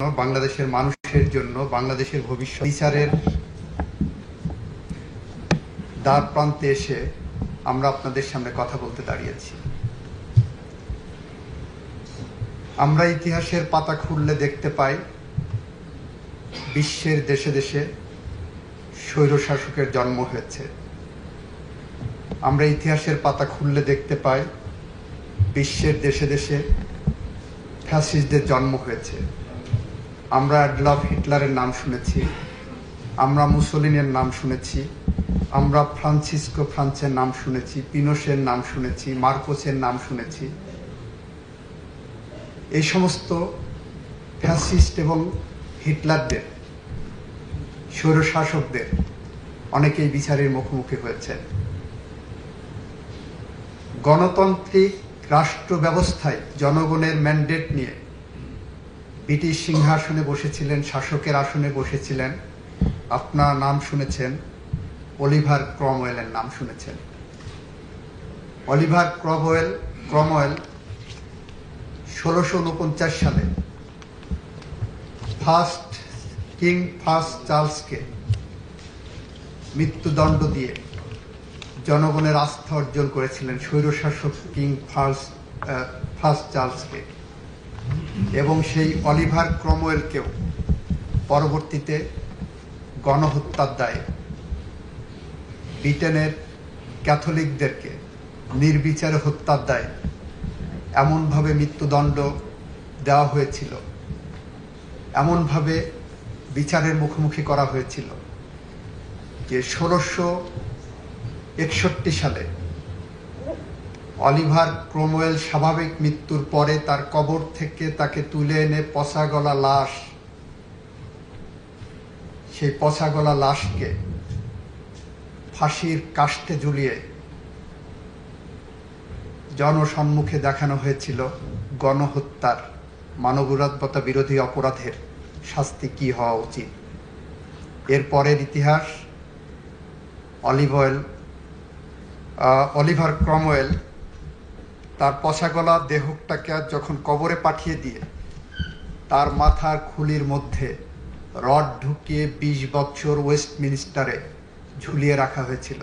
বাংলাদেশের মানুষের জন্য, বাংলাদেশের ভবিষ্যৎ বিচারের দ্বার প্রান্তে এসে আমরা আপনাদের সামনে কথা বলতে দাঁড়িয়েছি। আমরা ইতিহাসের পাতা খুললে দেখতে পাই বিশ্বের দেশে দেশে স্বৈরশাসকের জন্ম হয়েছে। আমরা ইতিহাসের পাতা খুললে দেখতে পাই বিশ্বের দেশে দেশে ফ্যাসিস্টদের জন্ম হয়েছে। আমরা অ্যাডলফ হিটলারের নাম শুনেছি, আমরা মুসোলিনের নাম শুনেছি, আমরা ফ্রান্সিসকো ফ্রান্সের নাম শুনেছি, পিনোশের নাম শুনেছি, মার্কোসের নাম শুনেছি। এই সমস্ত ফ্যাসিস্ট এবং হিটলারদের, স্বৈরশাসকদের অনেকেই বিচারের মুখোমুখি হয়েছেন। গণতান্ত্রিক রাষ্ট্র ব্যবস্থায় জনগণের ম্যান্ডেট নিয়ে ব্রিটিশ সিংহাসনে বসেছিলেন, শাসকের আসনে বসেছিলেন। আপনার নাম শুনেছেন, অলিভার ক্রমওয়েলের নাম শুনেছেন। অলিভার ক্রমওয়েল 1649 সালে কিং ফার্স্ট চার্লসকে মৃত্যুদণ্ড দিয়ে জনগণের আস্থা অর্জন করেছিলেন, স্বৈরশাসক কিং ফার্স্ট চার্লসকে। এবং সেই অলিভার ক্রমওয়েলকেও পরবর্তীতে গণহত্যার দায়ে ব্রিটেনের ক্যাথলিকদেরকে নির্বিচারে হত্যার দায়ে এমনভাবে মৃত্যুদণ্ড দেওয়া হয়েছিল, এমনভাবে বিচারের মুখোমুখি করা হয়েছিল যে 1661 সালে অলিভার ক্রমওয়েল স্বাভাবিক মৃত্যুর পরে তার কবর থেকে তাকে তুলে এনে পচাগলা লাশ, সেই পচাগলা লাশকে ফাঁসির কাষ্ঠে ঝুলিয়ে জনসম্মুখে দেখানো হয়েছিল গণহত্যার, মানবতাবিরোধী বিরোধী অপরাধের শাস্তি কি হওয়া উচিত। এরপরের ইতিহাস, অলিভার ক্রমওয়েল তার পচাগলা দেহটাকে যখন কবরে পাঠিয়ে দিয়ে তার মাথার খুলির মধ্যে রড ঢুকিয়ে 20 বছর ওয়েস্টমিনস্টারে ঝুলিয়ে রাখা হয়েছিল।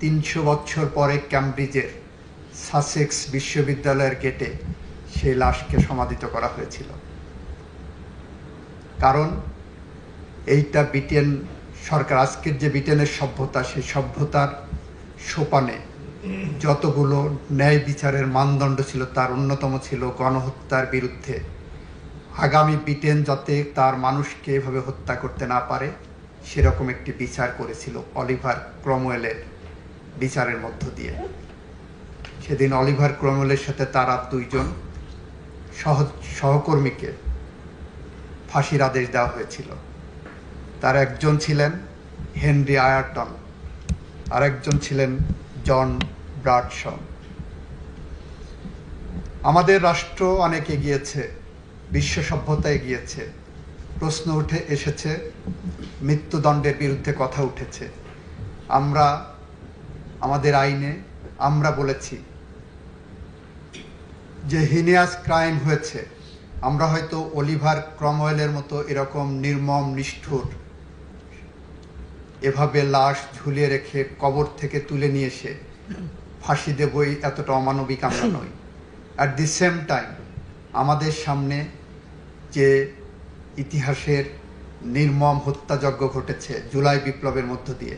300 বছর পরে ক্যামব্রিজের সাসেক্স বিশ্ববিদ্যালয়ের গেটে সেই লাশকে সমাধিত করা হয়েছিল। কারণ এইটা ব্রিটেন সরকার, আজকের যে ব্রিটেনের সভ্যতা, সেই সভ্যতার সোপানে যতগুলো ন্যায় বিচারের মানদণ্ড ছিল তার অন্যতম ছিল গণহত্যার বিরুদ্ধে আগামী ব্রিটেন যাতে তার মানুষকে এভাবে হত্যা করতে না পারে সেরকম একটি বিচার করেছিল অলিভার ক্রমওয়েলের বিচারের মধ্য দিয়ে। সেদিন অলিভার ক্রমওয়েলের সাথে তার আর 2 জন সহকর্মীকে ফাঁসির আদেশ দেওয়া হয়েছিল। তার একজন ছিলেন হেনরি আয়ারটন, আর একজন ছিলেন জন ব্রাডশ। আমাদের রাষ্ট্র অনেক এগিয়েছে, বিশ্ব সভ্যতা এগিয়েছে, প্রশ্ন উঠে এসেছে, মৃত্যুদণ্ডের বিরুদ্ধে কথা উঠেছে। আমরা আমাদের আইনে আমরা বলেছি যে হিনিয়াস ক্রাইম হয়েছে। আমরা হয়তো অলিভার ক্রমওয়েলের মতো এরকম নির্মম নিষ্ঠুর এভাবে লাশ ঝুলিয়ে রেখে কবর থেকে তুলে নিয়ে এসে ফাঁসি দেবই, এতটা অমানবিক আমরা নই। অ্যাট দি সেম টাইম আমাদের সামনে যে ইতিহাসের নির্মম হত্যাযজ্ঞ ঘটেছে জুলাই বিপ্লবের মধ্য দিয়ে,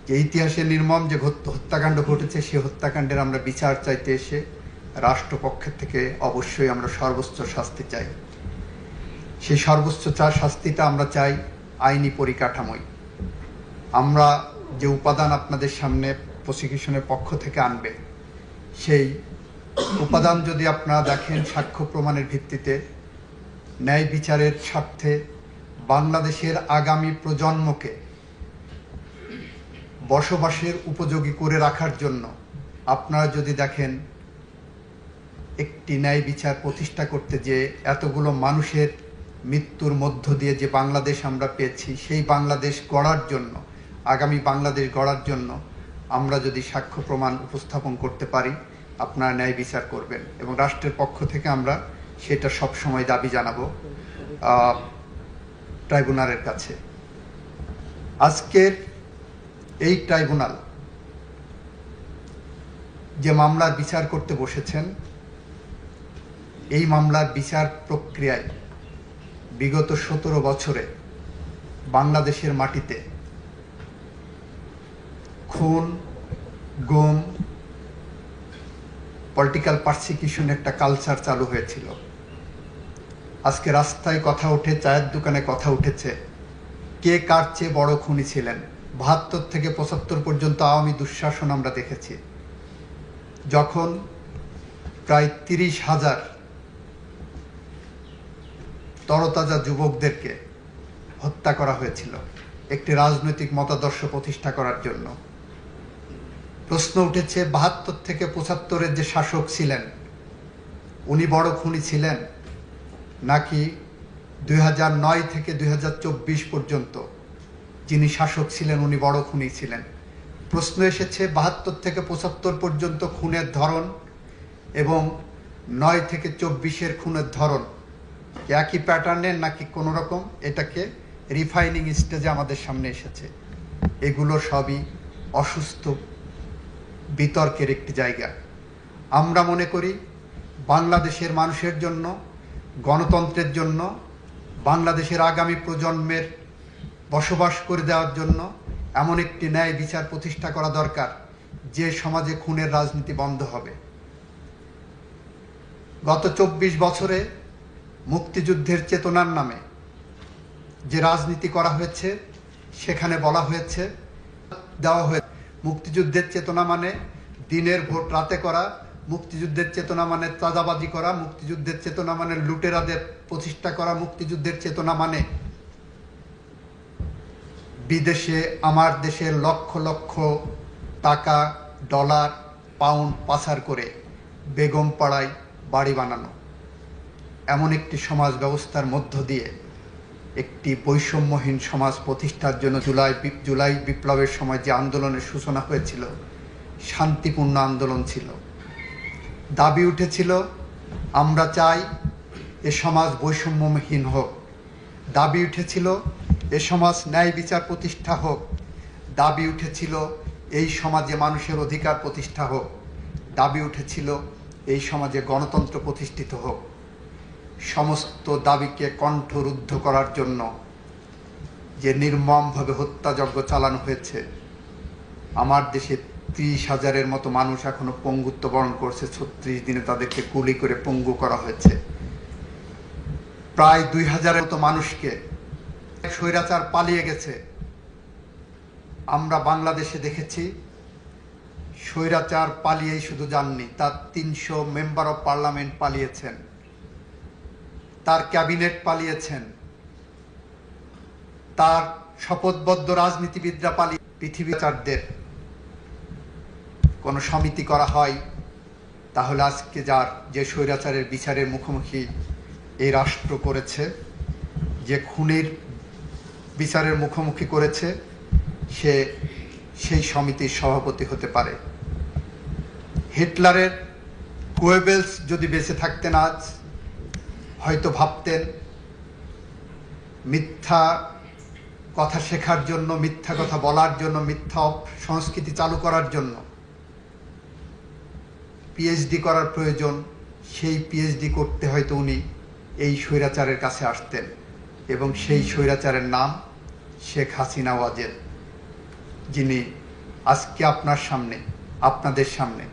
যে ইতিহাসের নির্মম যে হত্যাকাণ্ড ঘটেছে, সেই হত্যাকাণ্ডের আমরা বিচার চাইতে এসে রাষ্ট্রপক্ষের থেকে অবশ্যই আমরা সর্বোচ্চ শাস্তি চাই। সেই সর্বোচ্চ শাস্তিটা আমরা চাই আইনি পরিকাঠামোয়। আমরা যে উপাদান আপনাদের সামনে প্রসিকিউশনের পক্ষ থেকে আনবে, সেই উপাদান যদি আপনারা দেখেন সাক্ষ্য প্রমাণের ভিত্তিতে ন্যায় বিচারের স্বার্থে বাংলাদেশের আগামী প্রজন্মকে বসবাসের উপযোগী করে রাখার জন্য আপনারা যদি দেখেন একটি ন্যায় বিচার প্রতিষ্ঠা করতে যে এতগুলো মানুষের মৃত্যুর মধ্য দিয়ে যে বাংলাদেশ আমরা পেয়েছি, সেই বাংলাদেশ গড়ার জন্য, আগামী বাংলাদেশ গড়ার জন্য আমরা যদি সাক্ষ্য প্রমাণ উপস্থাপন করতে পারি, আপনারা ন্যায় বিচার করবেন এবং রাষ্ট্রের পক্ষ থেকে আমরা সেটা সব সময় দাবি জানাবো ট্রাইব্যুনালের কাছে। আজকের এই ট্রাইব্যুনাল যে মামলার বিচার করতে বসেছেন, এই মামলার বিচার প্রক্রিয়ায় বিগত 17 বছরে বাংলাদেশের মাটিতে খুন, গুম, পলিটিক্যাল পারসিকিউশন একটা কালচার চালু হয়েছিল। আজকে রাস্তায় কথা ওঠে, চায়ের দোকানে কথা উঠেছে, কে কার চেয়ে বড় খুনি ছিলেন। 72 থেকে 75 পর্যন্ত আওয়ামী দুঃশাসন আমরা দেখেছি, যখন প্রায় 30,000 তরতাজা যুবকদেরকে হত্যা করা হয়েছিল একটি রাজনৈতিক মতাদর্শ প্রতিষ্ঠা করার জন্য। প্রশ্ন উঠেছে 72 থেকে 75-এর যে শাসক ছিলেন উনি বড় খুনি ছিলেন, নাকি 2009 থেকে 2024 পর্যন্ত যিনি শাসক ছিলেন উনি বড় খুনি ছিলেন। প্রশ্ন এসেছে 72 থেকে 75 পর্যন্ত খুনের ধরন এবং 9 থেকে 24-এর খুনের ধরন একই প্যাটার্নের নাকি কোনো রকম এটাকে রিফাইনিং স্টেজে আমাদের সামনে এসেছে। এগুলো সবই অসুস্থ বিতর্কের একটি জায়গা। আমরা মনে করি বাংলাদেশের মানুষের জন্য, গণতন্ত্রের জন্য, বাংলাদেশের আগামী প্রজন্মের বসবাস করে দেওয়ার জন্য এমন একটি ন্যায় বিচার প্রতিষ্ঠা করা দরকার যে সমাজে খুনের রাজনীতি বন্ধ হবে। গত 24 বছরে মুক্তিযুদ্ধের চেতনার নামে যে রাজনীতি করা হয়েছে সেখানে বলা হয়েছে, দেওয়া হয়েছে মুক্তিযুদ্ধের চেতনা মানে দিনের ভোট রাতে করা, মুক্তিযুদ্ধের চেতনা মানে চাঁদাবাজি করা, মুক্তিযুদ্ধের চেতনা মানে লুটেরাদের প্রতিষ্ঠা করা, মুক্তিযুদ্ধের চেতনা মানে বিদেশে আমার দেশের লক্ষ লক্ষ টাকা, ডলার, পাউন্ড পাচার করে বেগম পাড়ায় বাড়ি বানানো। এমন একটি সমাজ ব্যবস্থার মধ্য দিয়ে একটি বৈষম্যহীন সমাজ প্রতিষ্ঠার জন্য জুলাই বিপ্লবের সময় যে আন্দোলনের সূচনা হয়েছিল শান্তিপূর্ণ আন্দোলন ছিল। দাবি উঠেছিল আমরা চাই এ সমাজ বৈষম্যহীন হোক, দাবি উঠেছিল এ সমাজ ন্যায় বিচার প্রতিষ্ঠা হোক, দাবি উঠেছিল এই সমাজে মানুষের অধিকার প্রতিষ্ঠা হোক, দাবি উঠেছিল এই সমাজে গণতন্ত্র প্রতিষ্ঠিত হোক। সমস্ত দাবিকে কণ্ঠরুদ্ধ করার জন্য যে নির্মমভাবে হত্যাযজ্ঞ চালানো হয়েছে, আমার দেশে 30,000-এর মতো মানুষ এখনো পঙ্গুত্ব বরণ করছে। 36 দিনে তাদেরকে গুলি করে পঙ্গু করা হয়েছে। প্রায় 2,000-এর মতো মানুষকে স্বৈরাচার পালিয়ে গেছে। আমরা বাংলাদেশে দেখেছি স্বৈরাচার পালিয়েই শুধু যাননি, তার 300 মেম্বার অফ পার্লামেন্ট পালিয়েছেন, তার ক্যাবিনেট পালিয়েছেন, তার শপথবদ্ধ রাজনীতিবিদরা পালিয়ে। পৃথিবীচারদের কোনো সমিতি করা হয় তাহলে আজকে যে স্বৈরাচারের বিচারের মুখোমুখি এই রাষ্ট্র করেছে, যে খুনির বিচারের মুখোমুখি করেছে, সেই সমিতির সভাপতি হতে পারে। হিটলারের গোয়েবেলস যদি বেঁচে থাকতেন আজ, হয়তো ভাবতেন মিথ্যা কথা শেখার জন্য, মিথ্যা কথা বলার জন্য, মিথ্যা সংস্কৃতি চালু করার জন্য পিএইচডি করার প্রয়োজন। সেই পিএইচডি করতে হয়তো উনি এই স্বৈরাচারের কাছে আসতেন, এবং সেই স্বৈরাচারের নাম শেখ হাসিনা ওয়াজেদ, যিনি আজকে আপনার সামনে, আপনাদের সামনে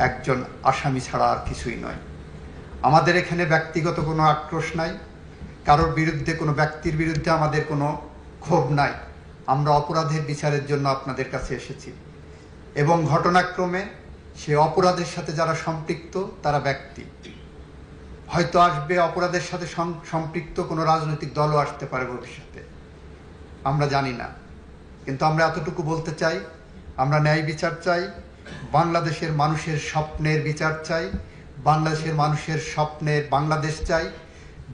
একজন আসামি ছাড়া আর কিছুই নয়। আমাদের এখানে ব্যক্তিগত কোনো আক্রোশ নাই, কারোর বিরুদ্ধে, কোনো ব্যক্তির বিরুদ্ধে আমাদের কোনো ক্ষোভ নাই। আমরা অপরাধের বিচারের জন্য আপনাদের কাছে এসেছি, এবং ঘটনাক্রমে সে অপরাধের সাথে যারা সম্পৃক্ত তারা ব্যক্তি, হয়তো আসবে অপরাধের সাথে সম্পৃক্ত কোনো রাজনৈতিক দলও আসতে পারে ভবিষ্যতে, আমরা জানি না। কিন্তু আমরা এতটুকু বলতে চাই, আমরা ন্যায় বিচার চাই, বাংলাদেশের মানুষের স্বপ্নের বিচার চাই, বাংলাদেশের মানুষের স্বপ্নের বাংলাদেশ চাই।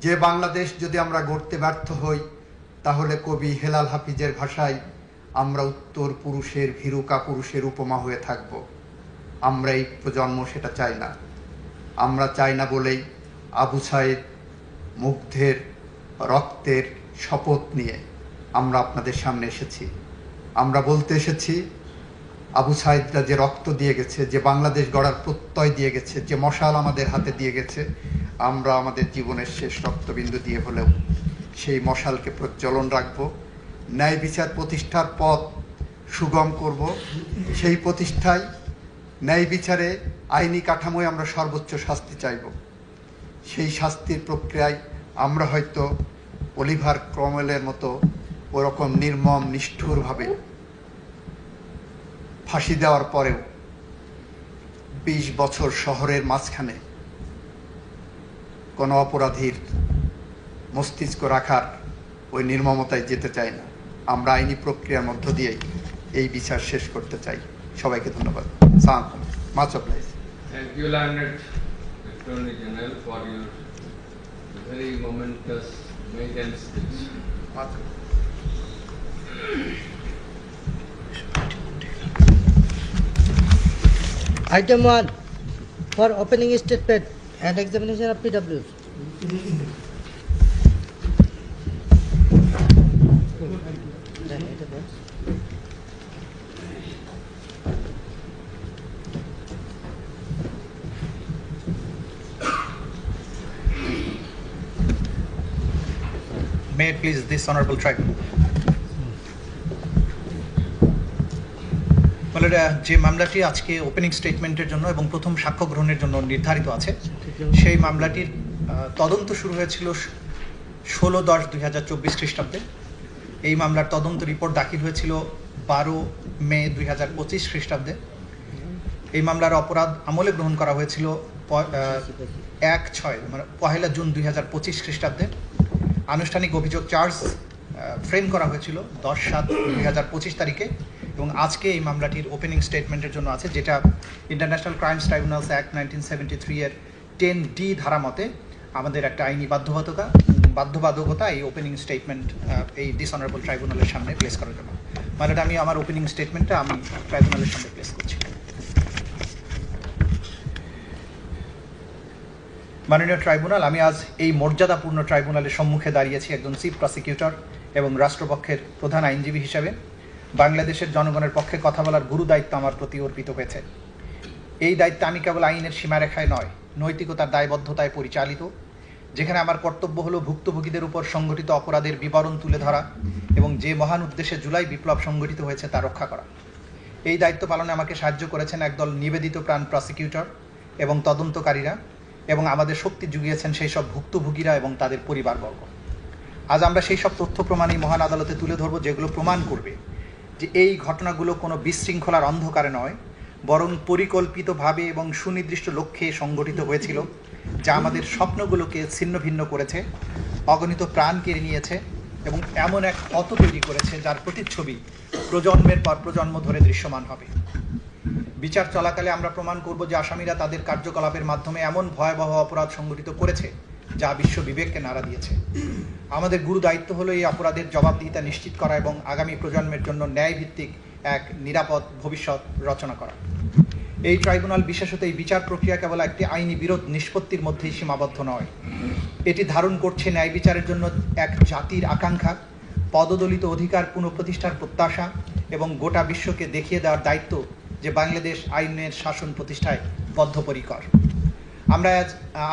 যে বাংলাদেশ যদি আমরা গড়তে ব্যর্থ হই, তাহলে কবি হেলাল হাফিজের ভাষায় আমরা উত্তর পুরুষের ভীরু কাপুরুষের উপমা হয়ে থাকব। আমরা এই প্রজন্ম সেটা চাই না। আমরা চাই না বলেই আবু সাইদ মুগ্ধের রক্তের শপথ নিয়ে আমরা আপনাদের সামনে এসেছি। আমরা বলতে এসেছি, আবু সাইদরা যে রক্ত দিয়ে গেছে, যে বাংলাদেশ গড়ার প্রত্যয় দিয়ে গেছে, যে মশাল আমাদের হাতে দিয়ে গেছে, আমরা আমাদের জীবনের শেষ রক্তবিন্দু দিয়ে হলেও সেই মশালকে প্রজ্বলন রাখব। ন্যায় বিচার প্রতিষ্ঠার পথ সুগম করব। সেই প্রতিষ্ঠায় ন্যায় বিচারে আইনি কাঠামোয় আমরা সর্বোচ্চ শাস্তি চাইব। সেই শাস্তির প্রক্রিয়ায় আমরা হয়তো অলিভার ক্রমওয়েলের মতো ওরকম নির্মম নিষ্ঠুরভাবে ফাঁসি দেওয়ার পরেও 20 বছর শহরের মাঝখানে কোনো অপরাধীর মস্তিষ্ক রাখার ওই নির্মমতায় যেতে চাই না। আমরা আইনি প্রক্রিয়ার মধ্য দিয়েই এই বিচার শেষ করতে চাই। সবাইকে ধন্যবাদ। Much oblige. Thank you, Learned Attorney General, for your very momentous maiden speech. Item 1 for opening statement and examination of PWs. May it please this honorable tribunal. যে মামলাটি আজকে ওপেনিং স্টেটমেন্টের জন্য এবং প্রথম সাক্ষ্য গ্রহণের জন্য নির্ধারিত আছে, সেই মামলাটির তদন্ত শুরু হয়েছিল 16/10/2024 খ্রিস্টাব্দে। এই মামলার তদন্ত রিপোর্ট দাখিল হয়েছিল 12 মে 2025 খ্রিস্টাব্দে। এই মামলার অপরাধ আমলে গ্রহণ করা হয়েছিল 1/6 মানে 1 জুন 2025 খ্রিস্টাব্দে। আনুষ্ঠানিক অভিযোগ চার্জ ফ্রেম করা হয়েছিল 10/7/2025 তারিখে এবং আজকে এই মামলাটির ওপেনিং স্টেটমেন্টের জন্য আছে, যেটা ইন্টারন্যাশনাল ক্রাইমস ট্রাইব্যুনালস অ্যাক্ট 1973 এর 10D ধারা মতে আমাদের একটা আইনি বাধ্যবাধকতা এই ওপেনিং স্টেটমেন্ট এই ডিসঅনারেবল ট্রাইব্যুনালের সামনে প্লেস করার জন্য। মানে আমি আমার ওপেনিং স্টেটমেন্টটা আমি ট্রাইব্যুনালের সামনে প্লেস করছি। মাননীয় ট্রাইব্যুনাল, আমি আজ এই মর্যাদাপূর্ণ ট্রাইব্যুনালের সম্মুখে দাঁড়িয়েছি একজন চিফ প্রসিকিউটর এবং রাষ্ট্রপক্ষের প্রধান আইনজীবী হিসেবে। বাংলাদেশের জনগণের পক্ষে কথা বলার গুরু দায়িত্ব আমার প্রতি অর্পিত হয়েছে। এই দায়িত্ব আমি কেবল আইনের সীমারেখায় নয়, নৈতিকতার দায়বদ্ধতায় পরিচালিত, যেখানে আমার কর্তব্য হলো ভুক্তভোগীদের উপর সংগঠিত অপরাধের বিবরণ তুলে ধরা এবং যে মহান উদ্দেশ্যে জুলাই বিপ্লব সংগঠিত হয়েছে তা রক্ষা করা। এই দায়িত্ব পালনে আমাকে সাহায্য করেছেন একদল নিবেদিত প্রাণ প্রসিকিউটর এবং তদন্তকারীরা, এবং আমাদের শক্তি জুগিয়েছেন সেই সব ভুক্তভোগীরা এবং তাদের পরিবারবর্গ। আজ আমরা সেই সব তথ্য প্রমাণ এই মহান আদালতে তুলে ধরব, যেগুলো প্রমাণ করবে যে এই ঘটনাগুলো কোনো বিশৃঙ্খলার অন্ধকারে নয়, বরং পরিকল্পিতভাবে এবং সুনির্দিষ্ট লক্ষ্যে সংগঠিত হয়েছিল, যা আমাদের স্বপ্নগুলোকে ছিন্ন ভিন্ন করেছে, অগণিত প্রাণ কেড়ে নিয়েছে এবং এমন এক ক্ষত তৈরি করেছে যার প্রতিচ্ছবি প্রজন্মের পর প্রজন্ম ধরে দৃশ্যমান হবে। বিচার চলাকালে আমরা প্রমাণ করব যে আসামিরা তাদের কার্যকলাপের মাধ্যমে এমন ভয়াবহ অপরাধ সংগঠিত করেছে যা বিশ্ব বিবেককে নাড়া দিয়েছে। আমাদের গুরু দায়িত্ব হলো এই অপরাধের জবাবদিহিতা নিশ্চিত করা এবং আগামী প্রজন্মের জন্য ন্যায়ভিত্তিক এক নিরাপদ ভবিষ্যৎ রচনা করা। এই ট্রাইব্যুনাল বিশেষত এই বিচার প্রক্রিয়া কেবল একটি আইনি বিরোধ নিষ্পত্তির মধ্যেই সীমাবদ্ধ নয়, এটি ধারণ করছে ন্যায় বিচারের জন্য এক জাতির আকাঙ্ক্ষা, পদদলিত অধিকার পুনঃপ্রতিষ্ঠার প্রত্যাশা এবং গোটা বিশ্বকে দেখিয়ে দেওয়ার দায়িত্ব যে বাংলাদেশ আইনের শাসন প্রতিষ্ঠায় বদ্ধপরিকর। আমরা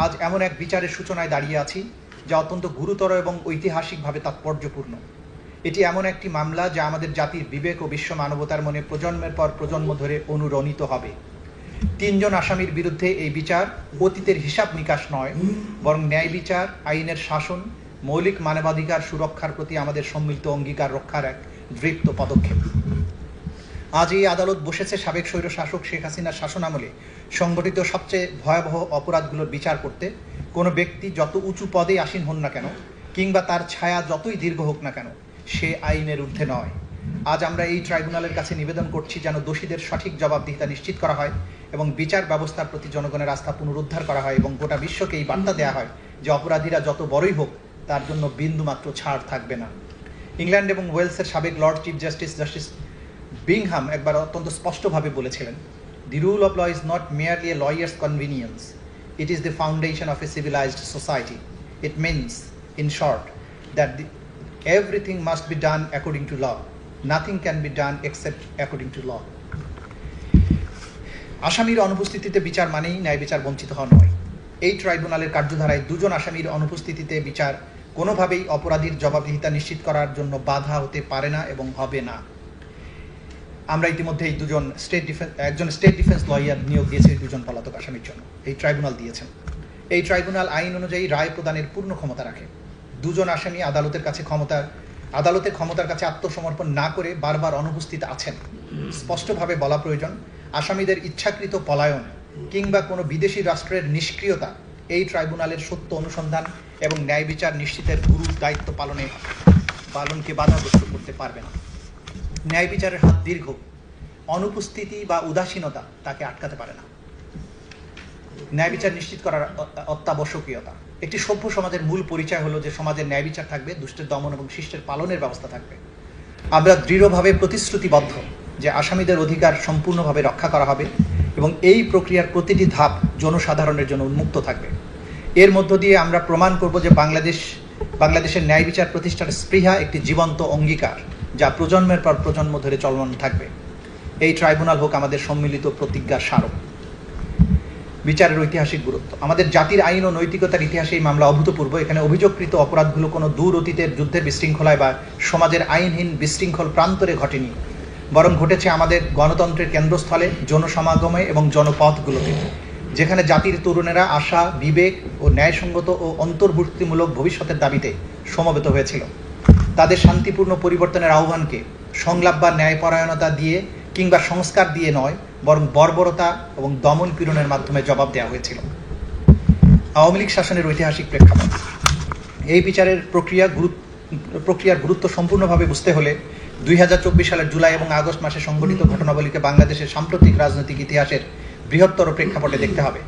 আজ এমন এক বিচারের সূচনায় দাঁড়িয়ে আছি যা অত্যন্ত গুরুতর এবং ঐতিহাসিকভাবে তাৎপর্যপূর্ণ। এটি এমন একটি মামলা যা আমাদের জাতির বিবেক ও বিশ্ব মানবতার মনে প্রজন্মের পর প্রজন্ম ধরে অনুরণিত হবে। 3 জন আসামির বিরুদ্ধে এই বিচার অতীতের হিসাব নিকাশ নয়, বরং ন্যায় বিচার, আইনের শাসন, মৌলিক মানবাধিকার সুরক্ষার প্রতি আমাদের সম্মিলিত অঙ্গীকার রক্ষার এক দৃপ্ত পদক্ষেপ। আজ এই আদালত বসেছে সাবেক স্বৈরশাসক শেখ হাসিনার শাসনামলে সংগঠিত সবচেয়ে ভয়াবহ অপরাধগুলোর বিচার করতে। কোনো ব্যক্তি যত উঁচু পদে আসীন হন না কেন কিংবা তার ছায়া যতই দীর্ঘ হোক না কেন, সে আইনের ঊর্ধ্বে নয়। আজ আমরা এই ট্রাইব্যুনালের কাছে নিবেদন করছি যেন দোষীদের সঠিক জবাবদিহিতা নিশ্চিত করা হয় এবং বিচার ব্যবস্থার প্রতি জনগণের আস্থা পুনরুদ্ধার করা হয় এবং গোটা বিশ্বকে এই বার্তা দেওয়া হয় যে অপরাধীরা যত বড়ই হোক তার জন্য বিন্দুমাত্র ছাড় থাকবে না। ইংল্যান্ড এবং ওয়েলসের সাবেক লর্ড চিফ জাস্টিস বিংহাম একবার অত্যন্ত স্পষ্টভাবে বলেছিলেন, "The rule of law is not merely a lawyer's convenience, it is the foundation of a civilized society. It means, in short, that everything must be done according to law. Nothing can be done except according to law. আসামির অনুপস্থিতিতে বিচার মানেই ন্যায় বিচার বঞ্চিত হওয়া নয়। এই ট্রাইব্যুনালের কার্যধারায় দুজন আসামির অনুপস্থিতিতে বিচার কোনোভাবেই অপরাধীর জবাবদিহিতা নিশ্চিত করার জন্য বাধা হতে পারে না এবং হবে না। আমরা ইতিমধ্যে এই একজন স্টেট ডিফেন্স লয়ার নিয়োগ দিয়েছে দুজন পলাতক আসামির জন্য। এই ট্রাইব্যুনাল দিয়েছেন। এই ট্রাইব্যুনাল আইন অনুযায়ী রায় প্রদানের পূর্ণ ক্ষমতা রাখে। দুজন আসামি আদালতের ক্ষমতার কাছে আত্মসমর্পণ না করে বারবার অনুপস্থিত আছেন। স্পষ্টভাবে বলা প্রয়োজন, আসামিদের ইচ্ছাকৃত পলায়ন কিংবা কোনো বিদেশি রাষ্ট্রের নিষ্ক্রিয়তা এই ট্রাইব্যুনালের সত্য অনুসন্ধান এবং ন্যায় বিচার নিশ্চিতের গুরু দায়িত্ব পালনকে বাধাগ্রস্ত করতে পারবে না। ন্যায় বিচারের হাত দীর্ঘ, অনুপস্থিতি বা উদাসীনতা তাকে আটকাতে পারে না। ন্যায় বিচার নিশ্চিত করার অত্যাবশ্যকীয়তা। একটি সভ্য সমাজের মূল পরিচয় হলো যে সমাজের ন্যায় বিচার থাকবে, দুষ্টের দমন এবং শিষ্টের পালনের ব্যবস্থা থাকবে। আমরা দৃঢ়ভাবে প্রতিশ্রুতিবদ্ধ যে আসামিদের অধিকার সম্পূর্ণভাবে রক্ষা করা হবে এবং এই প্রক্রিয়ার প্রতিটি ধাপ জনসাধারণের জন্য উন্মুক্ত থাকবে। এর মধ্য দিয়ে আমরা প্রমাণ করব যে বাংলাদেশের ন্যায় বিচার প্রতিষ্ঠার স্পৃহা একটি জীবন্ত অঙ্গীকার, যা প্রজন্মের পর প্রজন্ম ধরে চলমান থাকবে। এই ট্রাইব্যুনাল হোক আমাদের সম্মিলিত প্রতিজ্ঞার স্মারক। বিচারের ঐতিহাসিক গুরুত্ব। আমাদের জাতির আইন ও নৈতিকতার ইতিহাসে এই মামলা অভূতপূর্ব। এখানে অভিযোগকৃত অপরাধগুলো কোনো দূর অতীতের যুদ্ধের বিশৃঙ্খলায় বা সমাজের আইনহীন বিশৃঙ্খল প্রান্তরে ঘটেনি, বরং ঘটেছে আমাদের গণতন্ত্রের কেন্দ্রস্থলে, জনসমাগমে এবং জনপথগুলোতে, যেখানে জাতির তরুণেরা আশা, বিবেক ও ন্যায়সঙ্গত ও অন্তর্ভুক্তিমূলক ভবিষ্যতের দাবিতে সমবেত হয়েছিল। তাদের শান্তিপূর্ণ পরিবর্তনের আহ্বানকে সংলাপ বা ন্যায়পরায়ণতা দিয়ে কিংবা সংস্কার দিয়ে নয়, বরং বর্বরতা এবং দমন পীড়নের মাধ্যমে জবাব দেওয়া হয়েছিল। আওয়ামী লীগ শাসনের ঐতিহাসিক প্রেক্ষাপট। এই বিচারের প্রক্রিয়ার গুরুত্ব সম্পূর্ণভাবে বুঝতে হলে 2024 সালের জুলাই এবং আগস্ট মাসে সংঘটিত ঘটনাবলীকে বাংলাদেশের সাম্প্রতিক রাজনৈতিক ইতিহাসের বৃহত্তর প্রেক্ষাপটে দেখতে হবে।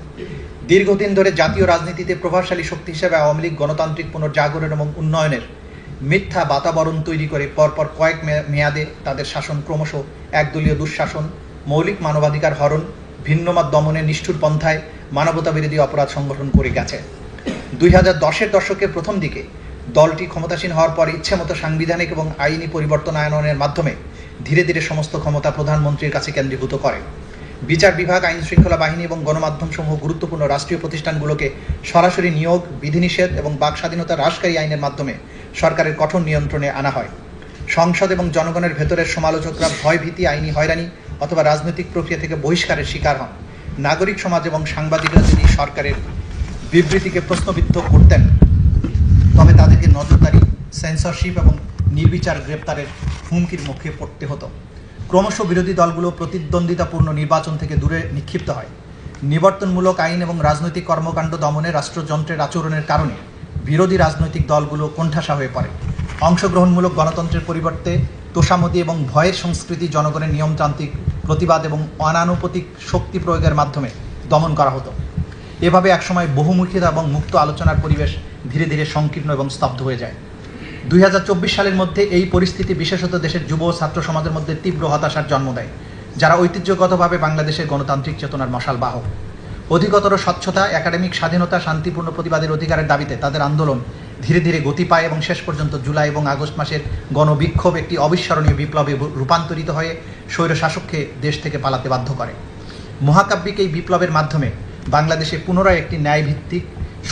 দীর্ঘদিন ধরে জাতীয় রাজনীতিতে প্রভাবশালী শক্তি হিসেবে আওয়ামী লীগ গণতান্ত্রিক পুনর্জাগরণ এবং উন্নয়নের মিথ্যা বাতাবরণ তৈরি করে পরপর কয়েক মেয়াদে তাদের শাসন ক্রমশ একদলীয় দুঃশাসন, মৌলিক মানবাধিকার হরণ, ভিন্নমত দমনের নিষ্ঠুর পন্থায় মানবতা বিরোধী অপরাধ সংগঠন করে গেছে। 2010-এর দশকের প্রথম দিকে দলটি ক্ষমতাসীন হওয়ার পর ইচ্ছেমতো সাংবিধানিক এবং আইনি পরিবর্তন আনয়নের মাধ্যমে ধীরে ধীরে সমস্ত ক্ষমতা প্রধানমন্ত্রীর কাছে কেন্দ্রীভূত করে। বিচার বিভাগ, আইন শৃঙ্খলা বাহিনী এবং গণমাধ্যমসমূহ গুরুত্বপূর্ণ রাষ্ট্রীয় প্রতিষ্ঠানগুলোকে সরাসরি নিয়োগ, বিধিনিষেধ এবং বাক স্বাধীনতা হ্রাসকারী আইনের মাধ্যমে সরকারের কঠোর নিয়ন্ত্রণে আনা হয়। সংসদ এবং জনগণের ভেতরের সমালোচকরা ভয়ভীতি, আইনি হয়রানি অথবা রাজনৈতিক প্রক্রিয়া থেকে বহিষ্কারের শিকার হন। নাগরিক সমাজ এবং সাংবাদিকরা যদি সরকারের বিবৃতিকে প্রশ্নবিদ্ধ করতেন, তবে তাদেরকে নজরদারি, সেন্সরশিপ এবং নির্বিচার গ্রেপ্তারের হুমকির মুখে পড়তে হতো। ক্রমশ বিরোধী দলগুলো প্রতিদ্বন্দ্বিতাপূর্ণ নির্বাচন থেকে দূরে নিক্ষিপ্ত হয়। নিবর্তনমূলক আইন এবং রাজনৈতিক কর্মকাণ্ড দমনে রাষ্ট্রযন্ত্রের আচরণের কারণে বিরোধী রাজনৈতিক দলগুলো কোণঠাসা হয়ে পড়ে। অংশগ্রহণমূলক গণতন্ত্রের পরিবর্তে তোষামোদী এবং ভয়ের সংস্কৃতি, জনগণের নিয়মতান্ত্রিক প্রতিবাদ এবং অনানুপাতিক শক্তি প্রয়োগের মাধ্যমে দমন করা হতো। এভাবে একসময় বহুমুখিতা এবং মুক্ত আলোচনার পরিবেশ ধীরে ধীরে সংকীর্ণ এবং স্তব্ধ হয়ে যায়। 2024 সালের মধ্যে এই পরিস্থিতি বিশেষত দেশের যুব ছাত্র সমাজের মধ্যে তীব্র হতাশার জন্ম দেয়, যারা ঐতিহ্যগতভাবে বাংলাদেশের গণতান্ত্রিক চেতনার মশাল বাহক। অধিকতর স্বচ্ছতা, একাডেমিক স্বাধীনতা, শান্তিপূর্ণ প্রতিবাদের অধিকারের দাবিতে তাদের আন্দোলন ধীরে ধীরে গতি পায় এবং শেষ পর্যন্ত জুলাই এবং আগস্ট মাসের গণবিক্ষোভ একটি অবিস্মরণীয় বিপ্লবে রূপান্তরিত হয়ে স্বৈরশাসককে দেশ থেকে পালাতে বাধ্য করে। মহাকাব্যিক এই বিপ্লবের মাধ্যমে বাংলাদেশে পুনরায় একটি ন্যায়ভিত্তিক,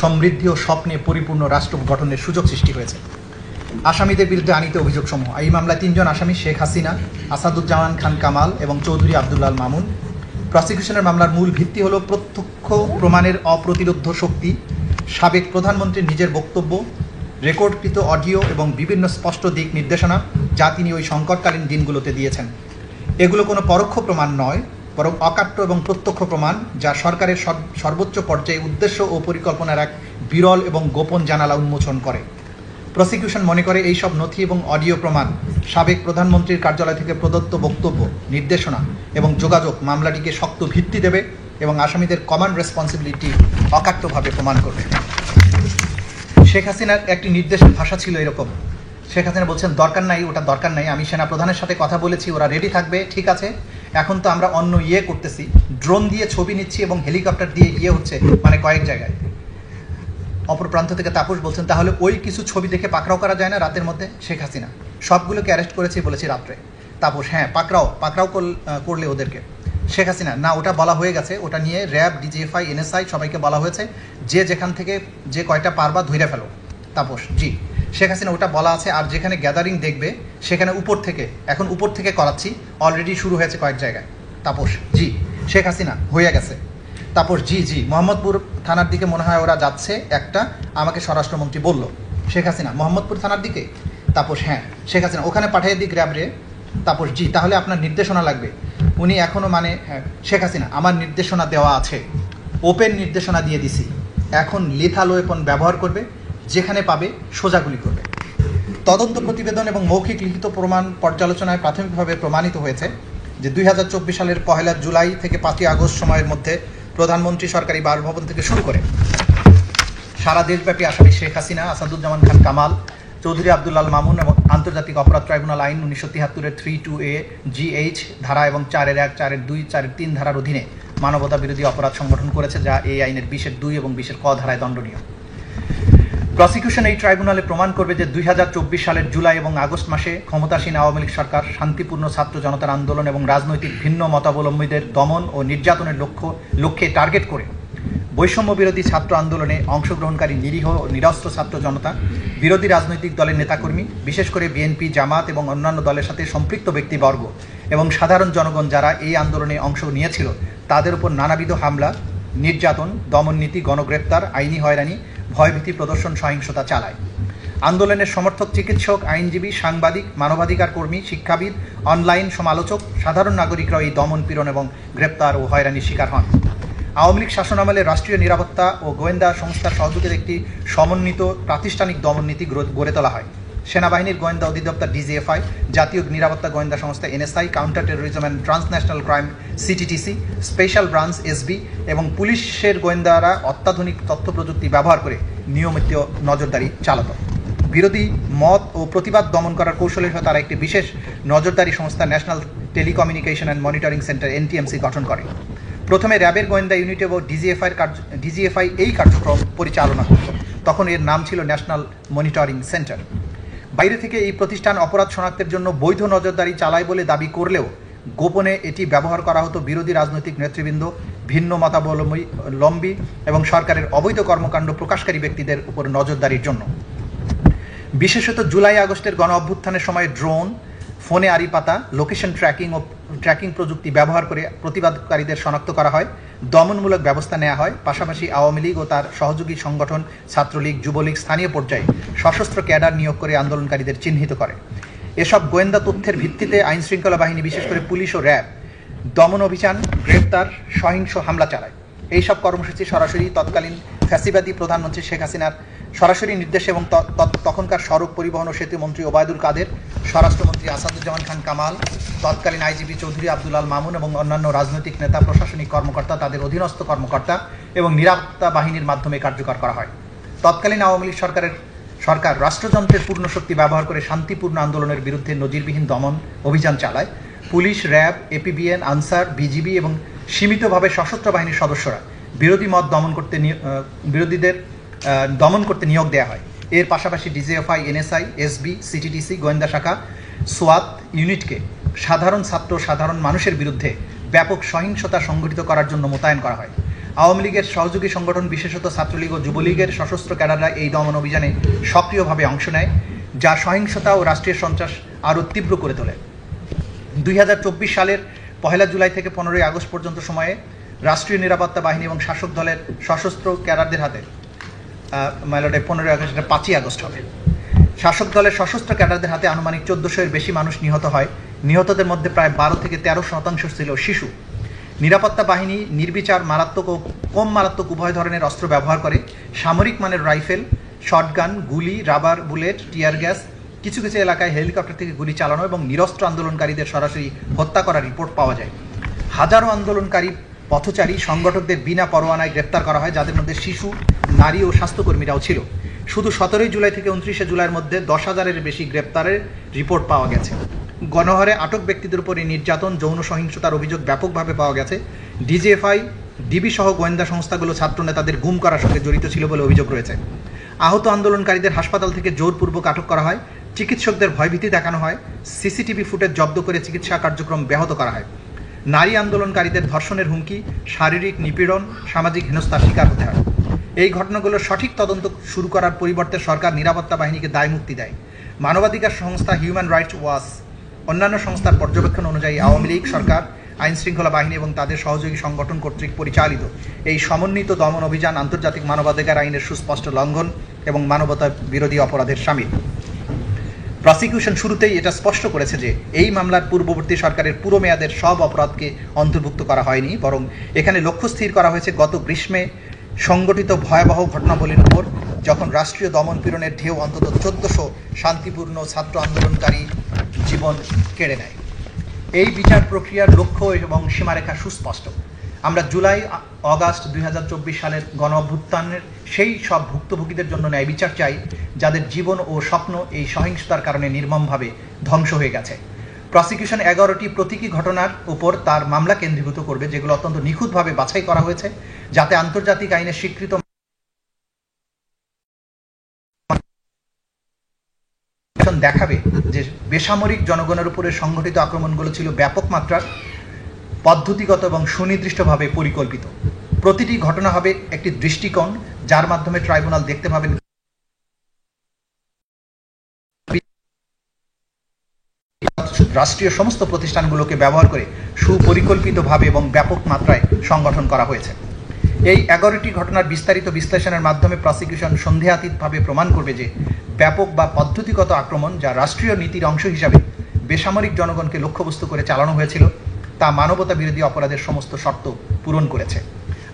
সমৃদ্ধি ও স্বপ্নে পরিপূর্ণ রাষ্ট্র গঠনের সুযোগ সৃষ্টি হয়েছে। আসামিদের বিরুদ্ধে আনীত অভিযোগসমূহ। এই মামলায় 3 জন আসামি, শেখ হাসিনা, আসাদুজ্জামান খান কামাল এবং চৌধুরী আবদুল্লাহ মামুন। প্রসিকিউশনের মামলার মূল ভিত্তি হল প্রত্যক্ষ প্রমাণের অপ্রতিরোধ্য শক্তি, সাবেক প্রধানমন্ত্রীর নিজের বক্তব্য, রেকর্ডকৃত অডিও এবং বিভিন্ন স্পষ্ট দিক নির্দেশনা যা তিনি ওই সংকটকালীন দিনগুলোতে দিয়েছেন। এগুলো কোনো পরোক্ষ প্রমাণ নয়, বরং অকাট্য এবং প্রত্যক্ষ প্রমাণ, যা সরকারের সর্বোচ্চ পর্যায়ে উদ্দেশ্য ও পরিকল্পনার এক বিরল এবং গোপন জানালা উন্মোচন করে। প্রসিকিউশন মনে করে এই সব নথি এবং অডিও প্রমাণ সাবেক প্রধানমন্ত্রীর কার্যালয় থেকে প্রদত্ত বক্তব্য, নির্দেশনা এবং যোগাযোগ মামলাটিকে শক্ত ভিত্তি দেবে এবং আসামিদের কমান্ড রেসপন্সিবিলিটি অকাট্যভাবে প্রমাণ করবে। শেখ হাসিনার একটি নির্দেশের ভাষা ছিল এরকম। শেখ হাসিনা বলছেন, দরকার নাই, ওটা দরকার নাই, আমি সেনা প্রধানের সাথে কথা বলেছি, ওরা রেডি থাকবে, ঠিক আছে। এখন তো আমরা অন্য করতেছি, ড্রোন দিয়ে ছবি নিচ্ছি এবং হেলিকপ্টার দিয়ে হচ্ছে, মানে কয়েক জায়গায় অপর প্রান্ত থেকে তাপস বলছেন, তাহলে ওই কিছু ছবি দেখে পাকড়াও করা যায় না রাতের মধ্যে? শেখ হাসিনা, সবগুলোকে অ্যারেস্ট করেছি বলেছি রাত্রে। তাপস, হ্যাঁ পাকড়াও করলে ওদেরকে। শেখ হাসিনা, না ওটা বলা হয়ে গেছে, ওটা নিয়ে র্যাব, ডিজিএফআই, এনএসআই সবাইকে বলা হয়েছে যে যেখান থেকে যে কয়টা পারবা ধইরা ফেলো। তাপস, জি। শেখ হাসিনা, ওটা বলা আছে, আর যেখানে গ্যাদারিং দেখবে সেখানে এখন উপর থেকে করাচ্ছি, অলরেডি শুরু হয়েছে কয়েক জায়গায়। তাপস, জি। শেখ হাসিনা, হয়ে গেছে। তাপস, জি জি, মোহাম্মদপুর থানার দিকে মনে হয় ওরা যাচ্ছে, একটা আমাকে স্বরাষ্ট্রমন্ত্রী বলল। শেখ হাসিনা, মোহাম্মদপুর থানার দিকে? তাপস, হ্যাঁ। শেখ হাসিনা, ওখানে পাঠিয়ে দিক র্যাবরে। তাপস, জি, তাহলে আপনার নির্দেশনা লাগবে। উনি এখনও হ্যাঁ। শেখ হাসিনা, আমার নির্দেশনা দেওয়া আছে, ওপেন নির্দেশনা দিয়ে দিছি, এখন লিথাল ওয়েপন ব্যবহার করবে, যেখানে পাবে সোজাগুলি করবে। তদন্ত প্রতিবেদন এবং মৌখিক লিখিত প্রমাণ পর্যালোচনায় প্রাথমিকভাবে প্রমাণিত হয়েছে যে 2024 সালের 1 জুলাই থেকে 5 আগস্ট সময়ের মধ্যে প্রধানমন্ত্রী সরকারি বাসভবন থেকে শুরু করে সারা দেশব্যাপী আসামি শেখ হাসিনা, আসাদুজ্জামান খান কামাল, চৌধুরী আব্দুল মামুন এবং আন্তর্জাতিক অপরাধ ট্রাইব্যুনাল আইন 1973-এর 3(2)(a) GH ধারা এবং 4(1), 4(2), 4(3) ধারার অধীনে মানবতা বিরোধী অপরাধ সংগঠন করেছে, যা এই আইনের 20(2) এবং 20(ক) ধারায় দণ্ডনীয়। প্রসিকিউশন এই ট্রাইব্যুনালে প্রমাণ করবে যে 2024 সালের জুলাই এবং আগস্ট মাসে ক্ষমতাসীন আওয়ামী লীগ সরকার শান্তিপূর্ণ ছাত্র জনতার আন্দোলন এবং রাজনৈতিক ভিন্ন মতাবলম্বীদের দমন ও নির্যাতনের লক্ষ্যে টার্গেট করে বৈষম্য বিরোধী ছাত্র আন্দোলনে অংশগ্রহণকারী নিরীহ ও নিরস্ত্র ছাত্র জনতা, বিরোধী রাজনৈতিক দলের নেতাকর্মী, বিশেষ করে বিএনপি, জামাত এবং অন্যান্য দলের সাথে সম্পৃক্ত ব্যক্তিবর্গ এবং সাধারণ জনগণ যারা এই আন্দোলনে অংশ নিয়েছিল তাদের উপর নানাবিধ হামলা, নির্যাতন, দমননীতি, গণগ্রেপ্তার, আইনি হয়রানি, ভয়ভীতি প্রদর্শন, সহিংসতা চালায়। আন্দোলনের সমর্থক চিকিৎসক, আইনজীবী, সাংবাদিক, মানবাধিকার কর্মী, শিক্ষাবিদ, অনলাইন সমালোচক, সাধারণ নাগরিকরা এই দমন, পীড়ন এবং গ্রেপ্তার ও হয়রানির শিকার হন। আওয়ামী লীগ শাসনামলে রাষ্ট্রীয় নিরাপত্তা ও গোয়েন্দা সংস্থার সহযোগিতায় একটি সমন্বিত প্রাতিষ্ঠানিক দমননীতি গড়ে তোলা হয়। সেনাবাহিনীর গোয়েন্দা অধিদপ্তর DGFI, জাতীয় নিরাপত্তা গোয়েন্দা সংস্থা NSI, counter terrorism and transnational crime CTTC, special branch SB এবং পুলিশের গোয়েন্দারা অত্যাধুনিক তথ্য প্রযুক্তি ব্যবহার করে নিয়মিত নজরদারি চালাত। বিরোধী মত ও প্রতিবাদ দমন করার কৌশলের হয়ে তারা একটি বিশেষ নজরদারি সংস্থা national telecommunication and monitoring centre NTMC গঠন করে। প্রথমে র্যাবের গোয়েন্দা ইউনিট এবং DGFI এই কার্যক্রম পরিচালনা করত, তখন এর নাম ছিল ন্যাশনাল মনিটরিং সেন্টার। বাইরে থেকে এই প্রতিষ্ঠান অপরাধ শনাক্তের জন্য বৈধ নজরদারি চালায় বলে দাবি করলেও গোপনে এটি ব্যবহার করা হতো বিরোধী রাজনৈতিক নেতৃবৃন্দ, ভিন্ন মতাবলম্বী এবং সরকারের অবৈধ কর্মকাণ্ড প্রকাশকারী ব্যক্তিদের উপর নজরদারির জন্য। বিশেষত জুলাই আগস্টের গণ অভ্যুত্থানের সময় ড্রোন, ফোনে আড়ি পাতা, লোকেশন ট্র্যাকিং প্রযুক্তি ব্যবহার করে প্রতিবাদকারীদের শনাক্ত করা হয়, দমনমূলক ব্যবস্থা নেওয়া হয়। পাশাপাশি আওয়ামী লীগ ও তার সহযোগী সংগঠন ছাত্রলীগ, যুবলীগ স্থানীয় পর্যায়ে সশস্ত্র ক্যাডার নিয়োগ করে আন্দোলনকারীদের চিহ্নিত করে। এসব গোয়েন্দা তথ্যের ভিত্তিতে আইনশৃঙ্খলা বাহিনী, বিশেষ করে পুলিশ ও র্যাব, দমন অভিযান, গ্রেপ্তার, সহিংস হামলা চালায়। এইসব কর্মসূচি সরাসরি তৎকালীন ফ্যাসিবাদী প্রধানমন্ত্রী শেখ হাসিনার সরাসরি নির্দেশ এবং তখনকার সড়ক পরিবহন ও সেতু মন্ত্রী ওবায়দুল কাদের, স্বরাষ্ট্রমন্ত্রী আসাদুজ্জামান খান কামাল, তৎকালীন আইজিপি চৌধুরী আব্দুল মামুন এবং অন্যান্য রাজনৈতিক নেতা, প্রশাসনিক কর্মকর্তা, তাদের অধীনস্থ কর্মকর্তা এবং নিরাপত্তা বাহিনীর মাধ্যমে কার্যকর করা হয়। তৎকালীন আওয়ামী লীগ সরকার রাষ্ট্রযন্ত্রের পূর্ণ শক্তি ব্যবহার করে শান্তিপূর্ণ আন্দোলনের বিরুদ্ধে নজিরবিহীন দমন অভিযান চালায়। Police, RAB, APBN, answer, BGB এবং সীমিতভাবে সশস্ত্র বাহিনীর সদস্যরা বিরোধীদের দমন করতে নিয়োগ দেওয়া হয়। এর পাশাপাশি DGFI, NSI, SB, CTTC গোয়েন্দা শাখা, SWAT ইউনিটকে সাধারণ মানুষের বিরুদ্ধে ব্যাপক সহিংসতা সংঘটিত করার জন্য মোতায়েন করা হয়। আওয়ামী লীগের সহযোগী সংগঠন, বিশেষত ছাত্রলীগ ও যুবলীগের সশস্ত্র ক্যাডাররা এই দমন অভিযানে সক্রিয়ভাবে অংশ নেয়, যা সহিংসতা ও রাষ্ট্রীয় সন্ত্রাস আরও তীব্র করে তোলে। 2024 সালের 1 জুলাই থেকে 15 আগস্ট পর্যন্ত সময়ে রাষ্ট্রীয় নিরাপত্তা বাহিনী এবং শাসক দলের সশস্ত্র ক্যাডারদের হাতে 15 আগস্ট, 5 আগস্ট হবে, শাসক দলের সশস্ত্র ক্যাডারদের হাতে আনুমানিক 1400-এর বেশি মানুষ নিহত হয়। নিহতদের মধ্যে প্রায় 12 থেকে 13% ছিল শিশু। নিরাপত্তা বাহিনী নির্বিচার মারাত্মক ও কম মারাত্মক উভয় ধরনের অস্ত্র ব্যবহার করে। সামরিক মানের রাইফেল, শটগান, গুলি, রাবার বুলেট, টিয়ার গ্যাস, কিছু কিছু এলাকায় হেলিকপ্টার থেকে গুলি চালানো এবং নিরস্ত্র আন্দোলনকারীদের সরাসরি হত্যা করার রিপোর্ট পাওয়া যায়। হাজারো আন্দোলনকারী পথচারী সংগঠকদের বিনা পরোয়ানায় গ্রেপ্তার করা হয়, যাদের মধ্যে শিশু, নারী ও স্বাস্থ্যকর্মীরাও ছিল। শুধু 17 জুলাই থেকে 29 জুলাইয়ের মধ্যে 10,000-এর বেশি গ্রেপ্তারের রিপোর্ট পাওয়া গেছে। গণহারে আটক ব্যক্তিদের উপর এই নির্যাতন, যৌন সহিংসতার অভিযোগ ব্যাপকভাবে পাওয়া গেছে। DGFI ডিবি সহ গোয়েন্দা সংস্থাগুলো ছাত্রনেতাদের গুম করার সঙ্গে জড়িত ছিল বলে অভিযোগ রয়েছে। আহত আন্দোলনকারীদের হাসপাতাল থেকে জোরপূর্বক আটক করা হয়, চিকিৎসকদের ভয়ভীতি দেখানো হয়, সিসিটিভি ফুটেজ জব্দ করে চিকিৎসা কার্যক্রম ব্যাহত করা হয়। নারী আন্দোলনকারীদের ধর্ষণের হুমকি, শারীরিক নিপীড়ন, সামাজিক হেনস্থার শিকার হতে হয়। এই ঘটনাগুলোর সঠিক তদন্ত শুরু করার পরিবর্তে সরকার নিরাপত্তা বাহিনীকে দায়মুক্তি দেয়। মানবাধিকার সংস্থা হিউম্যান রাইটস ওয়াচ অন্যান্য সংস্থার পর্যবেক্ষণ অনুযায়ী আওয়ামী লীগ সরকার, আইন শৃঙ্খলা বাহিনী এবং তাদের সহযোগী সংগঠন কর্তৃক পরিচালিত এই সমন্বিত দমন অভিযান আন্তর্জাতিক মানবাধিকার আইনের সুস্পষ্ট লঙ্ঘন এবং মানবতা বিরোধী অপরাধের শামিল। প্রসিকিউশন শুরুতেই এটা স্পষ্ট করেছে যে এই মামলার পূর্ববর্তী সরকারের পুরো মেয়াদের সব অপরাধকে অন্তর্ভুক্ত করা হয়নি, বরং এখানে লক্ষ্য স্থির করা হয়েছে গত গ্রীষ্মে সংগঠিত ভয়াবহ ঘটনাবলীর উপর, যখন রাষ্ট্রীয় দমন পীড়নের ঢেউ অন্তত 1400 শান্তিপূর্ণ ছাত্র আন্দোলনকারী জীবন কেড়ে নেয়। এই বিচার প্রক্রিয়ার লক্ষ্য এবং সীমারেখা সুস্পষ্ট। আমরা জুলাই অগাস্ট 2024 সালের গণ অভ্যুত্থানের সেই সব ভুক্তভোগীদের জন্য ন্যায় বিচার চাই যাদের জীবন ও স্বপ্ন এই সহিংসতার কারণে নির্মমভাবে ধ্বংস হয়ে গেছে। প্রসিকিউশন 11টি প্রতীকী ঘটনার উপর তার মামলা কেন্দ্রীভূত করবে, যেগুলো অত্যন্ত নিখুঁতভাবে বাছাই করা হয়েছে, যাতে আন্তর্জাতিক আইনে স্বীকৃত দেখাবে যে বেসামরিক জনগণের উপরে সংঘটিত আক্রমণগুলো ছিল ব্যাপক মাত্রার, পদ্ধতিগত এবং সুনির্দিষ্টভাবে পরিকল্পিত। প্রতিটি ঘটনা হবে একটি দৃষ্টিকোণ, যার মাধ্যমে ট্রাইব্যুনাল দেখতে পাবেন রাষ্ট্রীয় সমস্ত প্রতিষ্ঠানগুলোকে ব্যবহার করে সুপরিকল্পিতভাবে এবং ব্যাপক মাত্রায় সংগঠন করা হয়েছে। এই 11টি ঘটনার বিস্তারিত বিশ্লেষণের মাধ্যমে প্রসিকিউশন সন্দেহাতীতভাবে প্রমাণ করবে যে ব্যাপক বা পদ্ধতিগত আক্রমণ, যা রাষ্ট্রীয় নীতির অংশ হিসাবে বেসামরিক জনগণকে লক্ষ্যবস্তু করে চালানো হয়েছিল, তা মানবতা বিরোধী অপরাধের সমস্ত শর্ত পূরণ করেছে।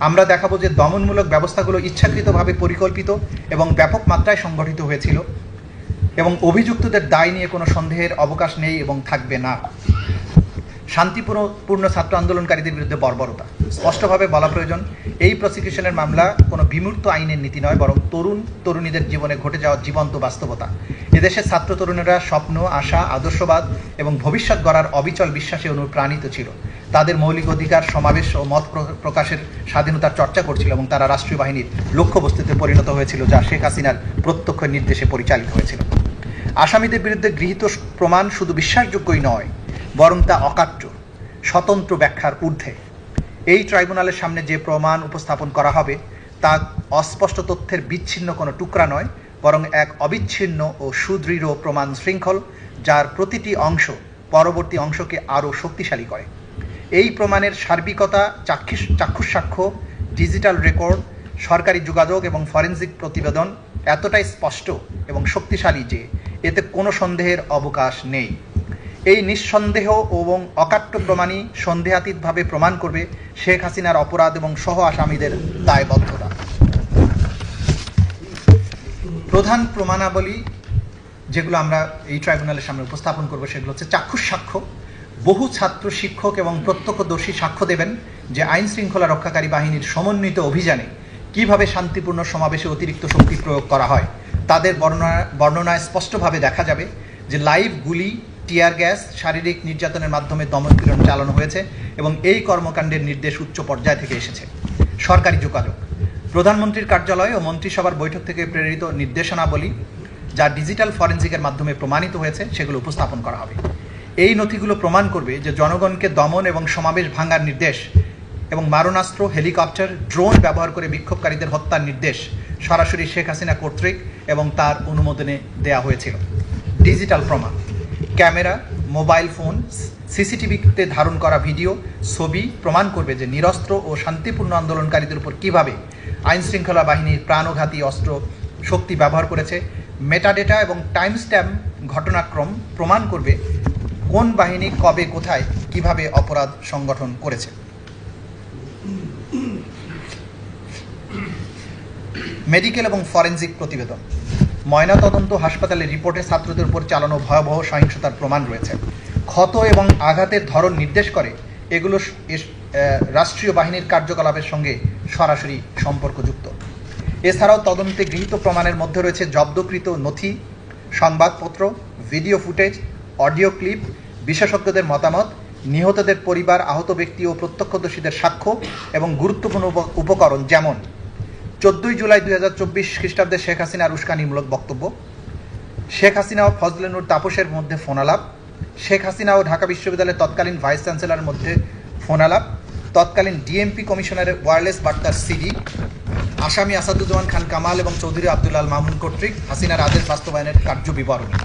আমরা দেখাবো যে দমনমূলক ব্যবস্থাগুলো ইচ্ছাকৃতভাবে পরিকল্পিত এবং ব্যাপক মাত্রায় সংগঠিত হয়েছিল এবং অভিযুক্তদের দায় নিয়ে কোনো সন্দেহের অবকাশ নেই এবং থাকবে না। শান্তিপূর্ণ ছাত্র আন্দোলনকারীদের বিরুদ্ধে বর্বরতা স্পষ্টভাবে বলা প্রয়োজন। এই প্রসিকিউশনের মামলা কোনো বিমূর্ত আইনের নীতি নয়, বরং তরুণীদের জীবনে ঘটে যাওয়া জীবন্ত বাস্তবতা। এদেশের ছাত্র তরুণেরা স্বপ্ন, আশা, আদর্শবাদ এবং ভবিষ্যৎ গড়ার অবিচল বিশ্বাসে অনুপ্রাণিত ছিল। তাদের মৌলিক অধিকার, সমাবেশ ও মত প্রকাশের স্বাধীনতার চর্চা করছিল এবং তারা রাষ্ট্রীয় বাহিনীর লক্ষ্যবস্তুতে পরিণত হয়েছিল, যা শেখ হাসিনার প্রত্যক্ষ নির্দেশে পরিচালিত হয়েছিল। আসামিদের বিরুদ্ধে গৃহীত প্রমাণ শুধু বিশ্বাসযোগ্যই নয়, বরং তা অকাট্য, স্বতন্ত্র ব্যাখ্যার ঊর্ধ্বে। এই ট্রাইব্যুনালের সামনে যে প্রমাণ উপস্থাপন করা হবে তা অস্পষ্ট তথ্যের বিচ্ছিন্ন কোনো টুকরা নয়, বরং এক অবিচ্ছিন্ন ও সুদৃঢ় প্রমাণ শৃঙ্খল, যার প্রতিটি অংশ পরবর্তী অংশকে আরও শক্তিশালী করে। এই প্রমাণের সার্বিকতা, চাক্ষুষ সাক্ষ্য, ডিজিটাল রেকর্ড, সরকারি যোগাযোগ এবং ফরেনসিক প্রতিবেদন এতটাই স্পষ্ট এবং শক্তিশালী যে এতে কোনো সন্দেহের অবকাশ নেই। এই নিঃসন্দেহ এবং অকাট্য প্রমাণই সন্দেহাতীতভাবে প্রমাণ করবে শেখ হাসিনার অপরাধ এবং সহ আসামিদের দায়বদ্ধতা। প্রধান প্রমাণাবলী যেগুলো আমরা এই ট্রাইব্যুনালের সামনে উপস্থাপন করব সেগুলো হচ্ছে চাক্ষুষ সাক্ষ্য। বহু ছাত্র, শিক্ষক এবং প্রত্যক্ষদর্শী সাক্ষ্য দেবেন যে আইন শৃঙ্খলা রক্ষাকারী বাহিনীর সমন্বিত অভিযানে কিভাবে শান্তিপূর্ণ সমাবেশে অতিরিক্ত শক্তি প্রয়োগ করা হয়। তাদের বর্ণনায় স্পষ্টভাবে দেখা যাবে যে লাইভ গুলি, টিয়ার গ্যাস, শারীরিক নির্যাতনের মাধ্যমে দমনপীড়ন চালানো হয়েছে এবং এই কর্মকাণ্ডের নির্দেশ উচ্চ পর্যায় থেকে এসেছে। সরকারি যোগাযোগ, প্রধানমন্ত্রীর কার্যালয় ও মন্ত্রিসভার বৈঠক থেকে প্রেরিত নির্দেশনাবলী, যা ডিজিটাল ফরেনসিকের মাধ্যমে প্রমাণিত হয়েছে, সেগুলো উপস্থাপন করা হবে। এই নথিগুলো প্রমাণ করবে যে জনগণকে দমন এবং সমাবেশ ভাঙার নির্দেশ এবং মারণাস্ত্র, হেলিকপ্টার, ড্রোন ব্যবহার করে বিক্ষোভকারীদের হত্যার নির্দেশ সরাসরি শেখ হাসিনা কর্তৃক এবং তার অনুমোদনে দেয়া হয়েছিল। ডিজিটাল প্রমাণ, ক্যামেরা, মোবাইল ফোন, সিসিটিভিতে ধারণ করা ভিডিও, ছবি প্রমাণ করবে যে নিরস্ত্র ও শান্তিপূর্ণ আন্দোলনকারীদের উপর কীভাবে আইন শৃঙ্খলা বাহিনীর প্রাণঘাতী অস্ত্র শক্তি ব্যবহার করেছে। মেটাডেটা এবং টাইম স্ট্যাম্প ঘটনাক্রম প্রমাণ করবে কোন বাহিনী কবে, কোথায়, কিভাবে অপরাধ সংগঠন করেছে। মেডিকেল এবং ফরেনসিক প্রতিবেদন, ময়নাতদন্ত হাসপাতালের রিপোর্টে ছাত্রদের উপর চালানো ভয়াবহ সহিংসতার প্রমাণ রয়েছে। ক্ষত এবং আঘাতের ধরন নির্দেশ করে এগুলো রাষ্ট্রীয় বাহিনীর কার্যকলাপের সঙ্গে সরাসরি সম্পর্কযুক্ত। এছাড়াও তদন্তে গৃহীত প্রমাণের মধ্যে রয়েছে জব্দকৃত নথি, সংবাদপত্র, ভিডিও ফুটেজ, অডিও ক্লিপ, বিশেষজ্ঞদের মতামত নিহতদের পরিবার, আহত ব্যক্তি ও প্রত্যক্ষদর্শীদের সাক্ষ্য এবং গুরুত্বপূর্ণ উপকরণ, যেমন 14 জুলাই 2024 খ্রিস্টাব্দে শেখ হাসিনার উস্কানিমূলক বক্তব্য, শেখ হাসিনা ও ফজলে নূর তাপসের মধ্যে ফোনালাপ, শেখ হাসিনা ও ঢাকা বিশ্ববিদ্যালয়ের তৎকালীন ভাইস চ্যান্সেলরের মধ্যে ফোনালাপ, তৎকালীন ডিএমপি কমিশনারের ওয়্যারলেস বার্তার সিডি, আসামি আসাদুজ্জামান খান কামাল এবং চৌধুরী আব্দুল আল মামুন কর্তৃক হাসিনার আদেশ বাস্তবায়নের কার্যবিবরণী।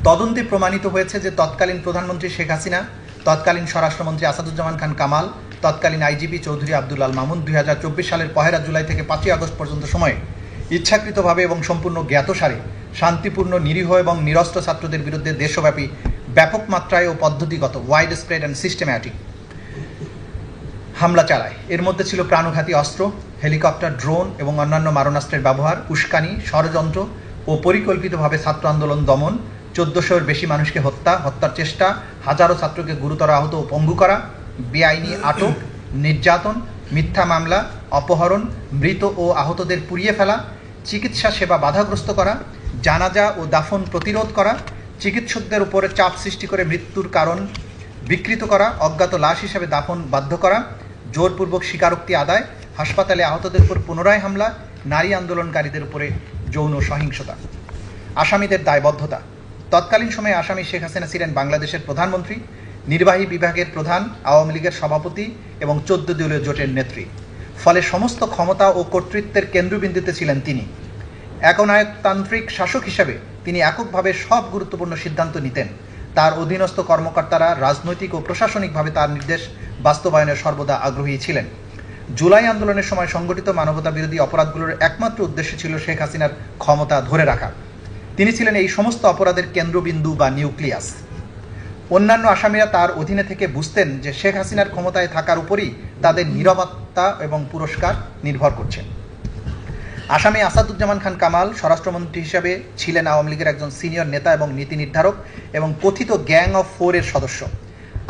তদন্তে প্রমাণিত হয়েছে যে তৎকালীন প্রধানমন্ত্রী শেখ হাসিনা, তৎকালীন স্বরাষ্ট্রমন্ত্রী আসাদুজ্জামান খান কামাল, তৎকালীন আইজিপি চৌধুরী আব্দুল আল মামুন 2024 সালের 1 জুলাই থেকে 5 আগস্ট পর্যন্ত সময়ে ইচ্ছাকৃতভাবে এবং সম্পূর্ণ জ্ঞাতসারে শান্তিপূর্ণ, নিরীহ এবং নিরস্ত্র ছাত্রদের বিরুদ্ধে দেশব্যাপী ব্যাপক মাত্রায় ও পদ্ধতিগত ওয়াইড স্প্রেড অ্যান্ড সিস্টেম্যাটিক হামলা চালায়। এর মধ্যে ছিল প্রাণঘাতী অস্ত্র, হেলিকপ্টার, ড্রোন এবং অন্যান্য মারণাস্ত্রের ব্যবহার, উস্কানি, ষড়যন্ত্র ও পরিকল্পিতভাবে ছাত্র আন্দোলন দমন, 1400-এর বেশি মানুষকে হত্যার চেষ্টা, হাজারো ছাত্রকে গুরুতর আহত ও পঙ্গু করা, বেআইনি আটক, নির্যাতন, মিথ্যা মামলা, অপহরণ, মৃত ও আহতদের পুড়িয়ে ফেলা, চিকিৎসা সেবা বাধাগ্রস্ত করা, জানাজা ও দাফন প্রতিরোধ করা, চিকিৎসকদের উপরে চাপ সৃষ্টি করে মৃত্যুর কারণ বিকৃত করা, অজ্ঞাত লাশ হিসেবে দাফন বাধ্য করা, জোরপূর্বক স্বীকারোক্তি আদায়, হাসপাতালে আহতদের উপর পুনরায় হামলা, নারী আন্দোলনকারীদের উপরে যৌন সহিংসতা। আসামিদের দায়বদ্ধতা। তৎকালীন সময়ে আসামি শেখ হাসিনা ছিলেন বাংলাদেশের প্রধানমন্ত্রী, নির্বাহী বিভাগের প্রধান, আওয়ামী লীগের সভাপতি এবং 14 দলীয় জোটের নেত্রী। ফলে সমস্ত ক্ষমতা ও কর্তৃত্বের কেন্দ্রবিন্দুতে ছিলেন তিনি। একনায়কতান্ত্রিক শাসক হিসেবে তিনি এককভাবে সব গুরুত্বপূর্ণ সিদ্ধান্ত নিতেন। তার অধীনস্থ কর্মকর্তারা রাজনৈতিক ও প্রশাসনিকভাবে তার নির্দেশ বাস্তবায়নে সর্বদা আগ্রহী ছিলেন। জুলাই আন্দোলনের সময় সংগঠিত মানবতা বিরোধী অপরাধগুলোর একমাত্র উদ্দেশ্য ছিল শেখ হাসিনার ক্ষমতা ধরে রাখা। তিনি ছিলেন এই সমস্ত অপরাধের কেন্দ্রবিন্দু বা নিউক্লিয়াস। অন্যান্য আসামিরা তার অধীনে থেকে বুঝতেন যে শেখ হাসিনার ক্ষমতায় থাকার উপরই তাদের নিরাপত্তা এবং পুরস্কার নির্ভর করছে। আসামি আসাদুজ্জামান খান কামাল স্বরাষ্ট্রমন্ত্রী হিসাবে ছিলেন আওয়ামী লীগের একজন সিনিয়র নেতা এবং নীতি নির্ধারক এবং কথিত গ্যাং অফ 4 এর সদস্য।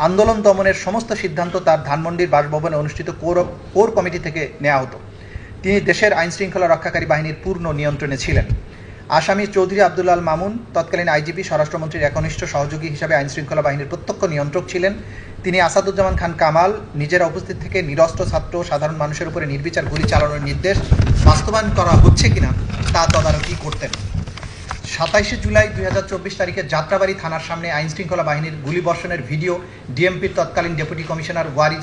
আন্দোলন দমনের সমস্ত সিদ্ধান্ত তার ধানমন্ডির বাসভবনে অনুষ্ঠিত কোর কমিটি থেকে নেওয়া হতো। তিনি দেশের আইনশৃঙ্খলা রক্ষাকারী বাহিনীর পূর্ণ নিয়ন্ত্রণে ছিলেন। আসামি চৌধুরী আব্দুল আল মামুন তৎকালীন আইজিপি, স্বরাষ্ট্রমন্ত্রীর একনিষ্ঠ সহযোগী হিসাবে আইনশৃঙ্খলা বাহিনীর প্রত্যক্ষ নিয়ন্ত্রক ছিলেন। তিনি আসাদুজ্জামান খান কামাল নিজেরা উপস্থিত থেকে নিরস্ত্র ছাত্র সাধারণ মানুষের উপরে নির্বিচার গুলি চালানোর নির্দেশ বাস্তবায়ন করা হচ্ছে কিনা তা তদারকি করতেন। 27 জুলাই 2024 তারিখে যাত্রাবাড়ি থানার সামনে আইনশৃঙ্খলা বাহিনীর গুলিবর্ষণের ভিডিও ডিএমপির তৎকালীন ডেপুটি কমিশনার ওয়ারি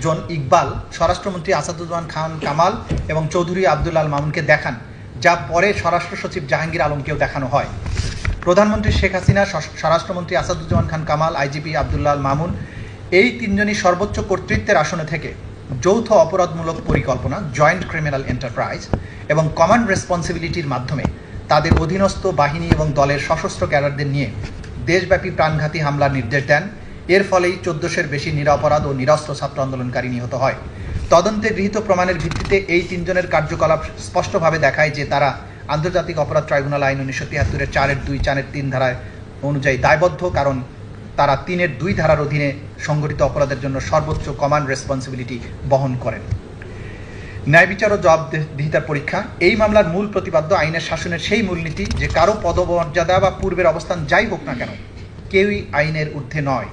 জোন ইকবাল স্বরাষ্ট্রমন্ত্রী আসাদুজ্জামান খান কামাল এবং চৌধুরী আব্দুল আল মামুনকে দেখান, যা পরে স্বরাষ্ট্র সচিব জাহাঙ্গীর আলমকেও দেখানো হয়। প্রধানমন্ত্রী শেখ হাসিনা, স্বরাষ্ট্রমন্ত্রী আসাদুজ্জামান খান কামাল, আইজিপি আব্দুল্লাহ আল মামুন এই তিনজনই সর্বোচ্চ কর্তৃত্বের আসনে থেকে যৌথ অপরাধমূলক পরিকল্পনা, জয়েন্ট ক্রিমিনাল এন্টারপ্রাইজ এবং কমান্ড রেসপন্সিবিলিটির মাধ্যমে তাদের অধীনস্থ বাহিনী এবং দলের সশস্ত্র ক্যাডারদের নিয়ে দেশব্যাপী প্রাণঘাতী হামলার নির্দেশ দেন। এর ফলেই 1400-এর বেশি নিরপরাধ ও নিরস্ত্র ছাত্র আন্দোলনকারী নিহত হয়। তদন্তে গৃহীত প্রমাণের ভিত্তিতে এই তিনজনের কার্যকলাপ স্পষ্টভাবে দেখায় যে তারা আন্তর্জাতিক অপরাধ ট্রাইব্যুনাল আইন 1973-এর 4-এর 2, 4-এর 3 ধারায় অনুযায়ী দায়বদ্ধ, কারণ তারা 3-এর 2 ধারার অধীনে সংগঠিত অপরাধের জন্য সর্বোচ্চ কমান্ড রেসপন্সিবিলিটি বহন করেন। ন্যায় বিচার ও জবাবদিহিতার পরীক্ষা। এই মামলার মূল প্রতিপাদ্য আইনের শাসনের সেই মূলনীতি যে কারো পদমর্যাদা বা পূর্বের অবস্থান যাই হোক না কেন, কেউই আইনের ঊর্ধ্বে নয়।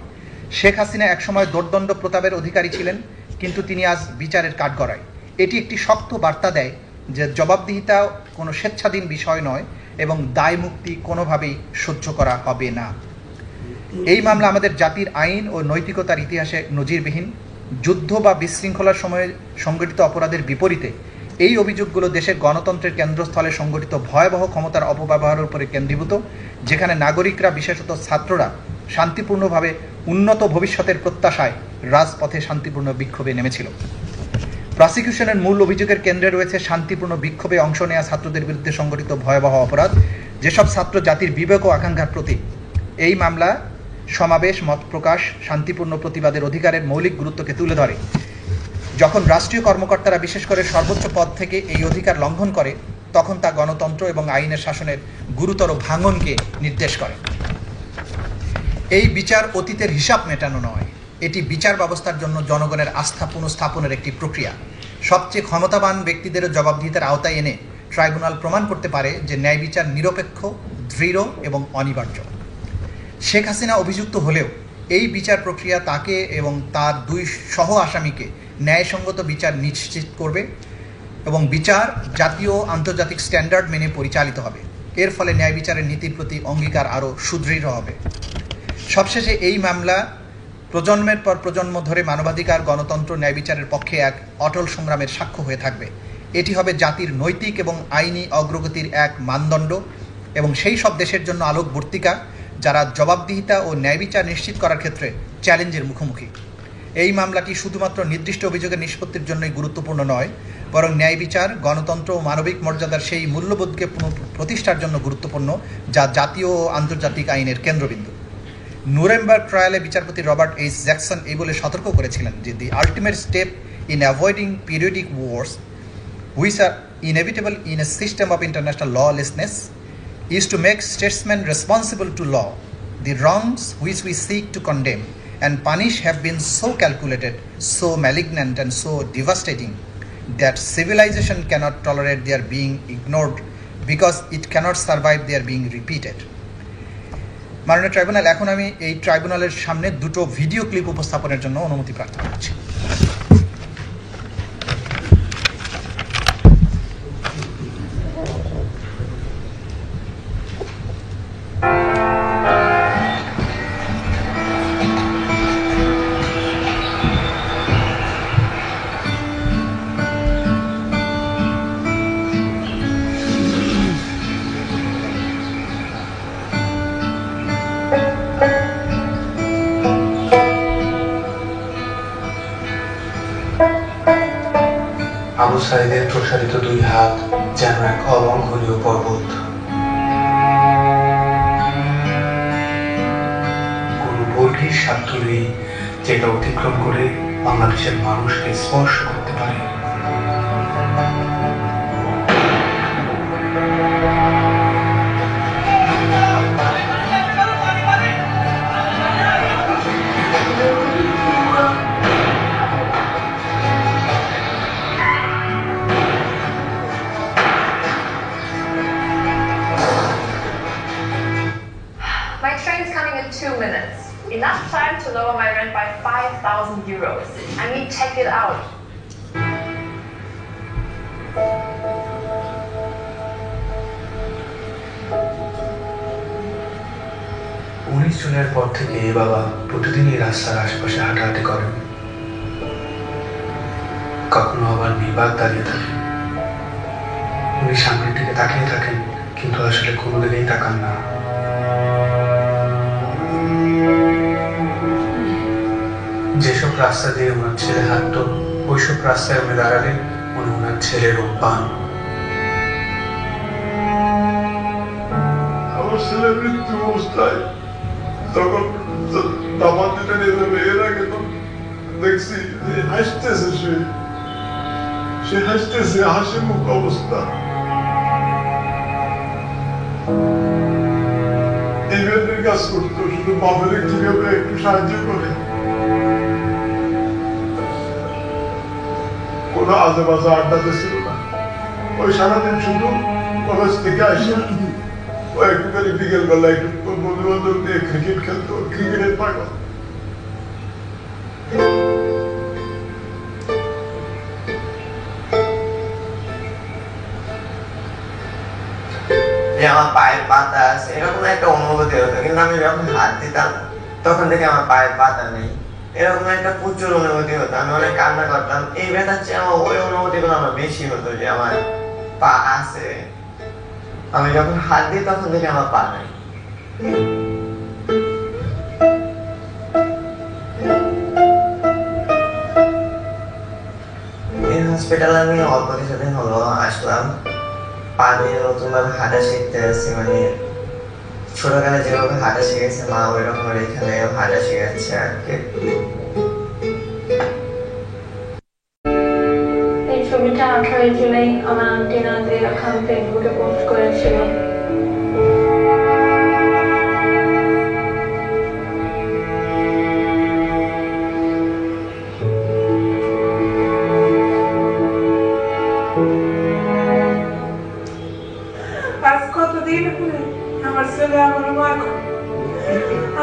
শেখ হাসিনা একসময় দোর্দণ্ড প্রতাপের অধিকারী ছিলেন, কিন্তু তিনি আজ বিচারের কাঠগড়ায়। এটি একটি শক্ত বার্তা দেয় যে জবাবদিহিতা কোনো স্বেচ্ছাধীন বিষয় নয় এবং দায় মুক্তি কোনোভাবেই সহ্য করা হবে না। এই মামলা আমাদের জাতির আইন ও নৈতিকতার ইতিহাসে নজিরবিহীন। যুদ্ধ বা বিশৃঙ্খলার সময়ে সংগঠিত অপরাধের বিপরীতে এই অভিযোগগুলো দেশের গণতন্ত্রের কেন্দ্রস্থলে সংগঠিত ভয়াবহ ক্ষমতার অপব্যবহারের উপরে কেন্দ্রীভূত, যেখানে নাগরিকরা, বিশেষত ছাত্ররা শান্তিপূর্ণভাবে উন্নত ভবিষ্যতের প্রত্যাশায় রাজপথে শান্তিপূর্ণ বিক্ষোভে নেমেছিল। প্রসিকিউশনের মূল অভিযোগের কেন্দ্রে রয়েছে শান্তিপূর্ণ বিক্ষোভে অংশ নেওয়া ছাত্রদের বিরুদ্ধে সংগঠিত ভয়াবহ অপরাধ, যেসব ছাত্র জাতির বিবেক ও আকাঙ্ক্ষার প্রতীক। এই মামলা সমাবেশ, মত প্রকাশ, শান্তিপূর্ণ প্রতিবাদের অধিকারের মৌলিক গুরুত্বকে তুলে ধরে। যখন রাষ্ট্রীয় কর্মকর্তারা বিশেষ করে সর্বোচ্চ পদ থেকে এই অধিকার লঙ্ঘন করে, তখন তা গণতন্ত্র এবং আইনের শাসনের গুরুতর ভাঙনকে নির্দেশ করে। এই বিচার অতীতের হিসাব মেটানো নয়, এটি বিচার ব্যবস্থার জন্য জনগণের আস্থা পুনঃস্থাপনের একটি প্রক্রিয়া। সবচেয়ে ক্ষমতাবান ব্যক্তিদেরও জবাবদিহিতার আওতায় এনে ট্রাইব্যুনাল প্রমাণ করতে পারে যে ন্যায় বিচার নিরপেক্ষ, দৃঢ় এবং অনিবার্য। শেখ হাসিনা অভিযুক্ত হলেও এই বিচার প্রক্রিয়া তাকে এবং তার দুই সহ আসামিকে ন্যায়সঙ্গত বিচার নিশ্চিত করবে এবং বিচার জাতীয় আন্তর্জাতিক স্ট্যান্ডার্ড মেনে পরিচালিত হবে। এর ফলে ন্যায় বিচারের নীতির প্রতি অঙ্গীকার আরও সুদৃঢ় হবে। সবশেষে এই মামলা প্রজন্মের পর প্রজন্ম ধরে মানবাধিকার, গণতন্ত্র, ন্যায় বিচারের পক্ষে এক অটল সংগ্রামের সাক্ষ্য হয়ে থাকবে। এটি হবে জাতির নৈতিক এবং আইনি অগ্রগতির এক মানদণ্ড এবং সেই সব দেশের জন্য আলোকবর্তিকা যারা জবাবদিহিতা ও ন্যায় বিচার নিশ্চিত করার ক্ষেত্রে চ্যালেঞ্জের মুখোমুখি। এই মামলাটি শুধুমাত্র নির্দিষ্ট অভিযোগের নিষ্পত্তির জন্যই গুরুত্বপূর্ণ নয়, বরং ন্যায় বিচার, গণতন্ত্র ও মানবিক মর্যাদার সেই মূল্যবোধকে প্রতিষ্ঠার জন্য গুরুত্বপূর্ণ যা জাতীয় ও আন্তর্জাতিক আইনের কেন্দ্রবিন্দু। নুরেমবার্গ ট্রায়ালে বিচারপতি রবার্ট এইচ জ্যাকসন এই বলে সতর্ক করেছিলেন যে the ultimate step in avoiding periodic wars which are inevitable in a system of international lawlessness is to make statesmen responsible to law. The wrongs which we seek to condemn and punish have been so calculated, so malignant and so devastating that civilization cannot tolerate their being ignored because it cannot survive their being repeated. মাননীয় tribunal, এখন আমি এই ট্রাইব্যুনালের সামনে দুটো video clip উপস্থাপনের জন্য অনুমতি প্রার্থনা করছি। আবু সাঈদের প্রসারিত দুই হাত যেন এক অলঙ্ঘনীয় পর্বত। কোন বর্গীর স্বার্থ নেই যেটা অতিক্রম করে বাংলাদেশের মানুষকে স্পর্শ করতে পারে। My train is coming in 2 minutes. Enough time to lower my rent by 5,000 euros. I mean, check it out. 19 জুনের পর থেকে বাবা প্রতিদিনই রাস্তার আশেপাশে হাঁটাহাঁটি করেন। কখনো আবার নির্বাক দাঁড়িয়ে থাকেন। উনি সামনের দিকে তাকিয়ে থাকেন, কিন্তু আসলে কোনো দিকেই তাকান না। যেসব রাস্তা দিয়ে ওনার ছেলে হাঁটতো, ওইসব রাস্তায় উনি দাঁড়ালে উনি ওনার ছেলের রূপ পান। আমার ছেলে মৃত্যু অবস্থায় তখন দাবার যেটা নিয়ে যাবে, এর আগে তো দেখছি যে হাসতেছে, সে হাসতেছে, হাসি মুখ অবস্থা। ইভেন্টের কাজ করতো, শুধু বাপের কিভাবে একটু সাহায্য করে, কোনো আজে বাজে আড্ডাতে ছিল না। ওই সারাদিন শুধু কলেজ থেকে আসে ও একটুখানি বিকেল বেলা একটু বন্ধু বান্ধব নিয়ে ক্রিকেট খেলতো, ক্রিকেটের পাগল। আমার পায়ের বাতাস এরকম একটা অনুভূতি হতো, কিন্তু আমি যখন হাত দিতাম তখন থেকে আমার পায়ের পাতা নেই, এরকম একটা প্রচুর অনুভূতি হতো। আমি অনেক কান্না করতাম। এই ব্যথার চেয়ে আমার ওই অনুভূতিগুলো আমার বেশি হতো যে আমার পা আছে। আমি যখন হাত দিই তখন থেকে আমার পা নেই। এই হসপিটালে আমি অল্প কিছুদিন হলো আসলাম। পা দিয়ে নতুন ভাবে হাঁটা শিখতে আসছি। মানে ছোটবেলায় যেভাবে হাঁটা শিখেছে মা, ওই রকম এখানে হাঁটা শিখাচ্ছে আর কি। এই ছবিটা 18 জুলাই আমার আন্টি নাজির খান ফেসবুকে পোস্ট করেছিল। আজ কতদিন হলে আমার ছেলে আমার মা,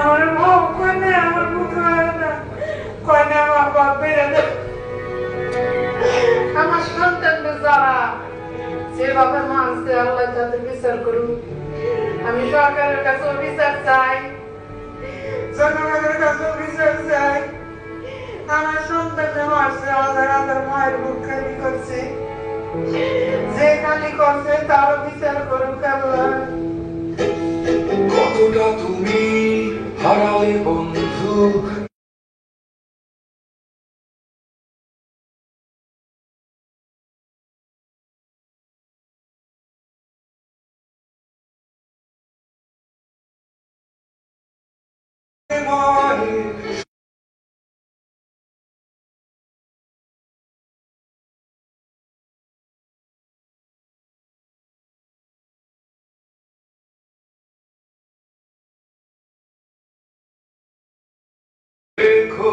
আমার মা ওখানে আমার আমার সন্তান যারা যেভাবে মানছে আল্লাহ তাদের বিচার করুন। আমি সরকারের কাছে বিচার চাই, জনগণের কাছে বিচার চাই। আমার সন্তান মারছে, হাজার হাজার মায়ের বুক খালি করছে, যে খালি করছে তারও বিচার করুক আল্লাহ। কতটা তুমি হারালে বন্ধু, দেখো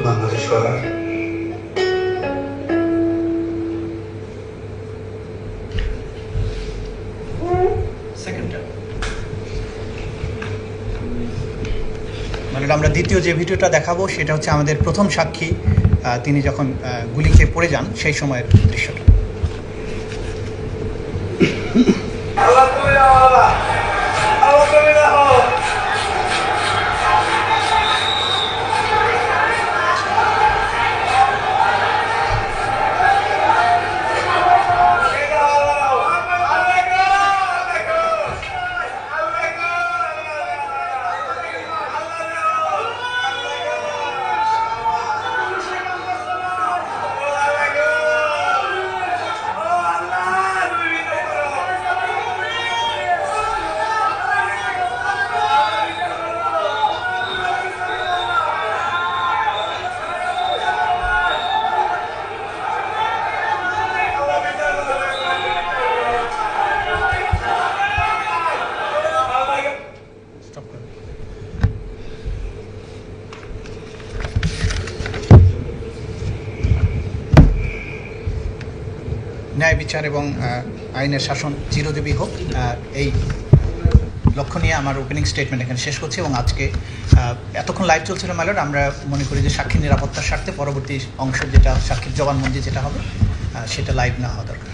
বাংলাদেশ করার মানে আমরা দ্বিতীয় যে ভিডিওটা দেখাবো সেটা হচ্ছে আমাদের প্রথম সাক্ষী, তিনি যখন গুলি খেয়ে পড়ে যান সেই সময়ের দৃশ্যটা। ন্যায় বিচার এবং আইনের শাসন চিরজীবী হোক, এই লক্ষ্য নিয়ে আমার ওপেনিং স্টেটমেন্ট এখানে শেষ করছি। এবং আজকে এতক্ষণ লাইভ চলছিল মাইলট, আমরা মনে করি যে সাক্ষীর নিরাপত্তার স্বার্থে পরবর্তী অংশ যেটা সাক্ষীর জবানবন্দি যেটা হবে সেটা লাইভ না হওয়া দরকার।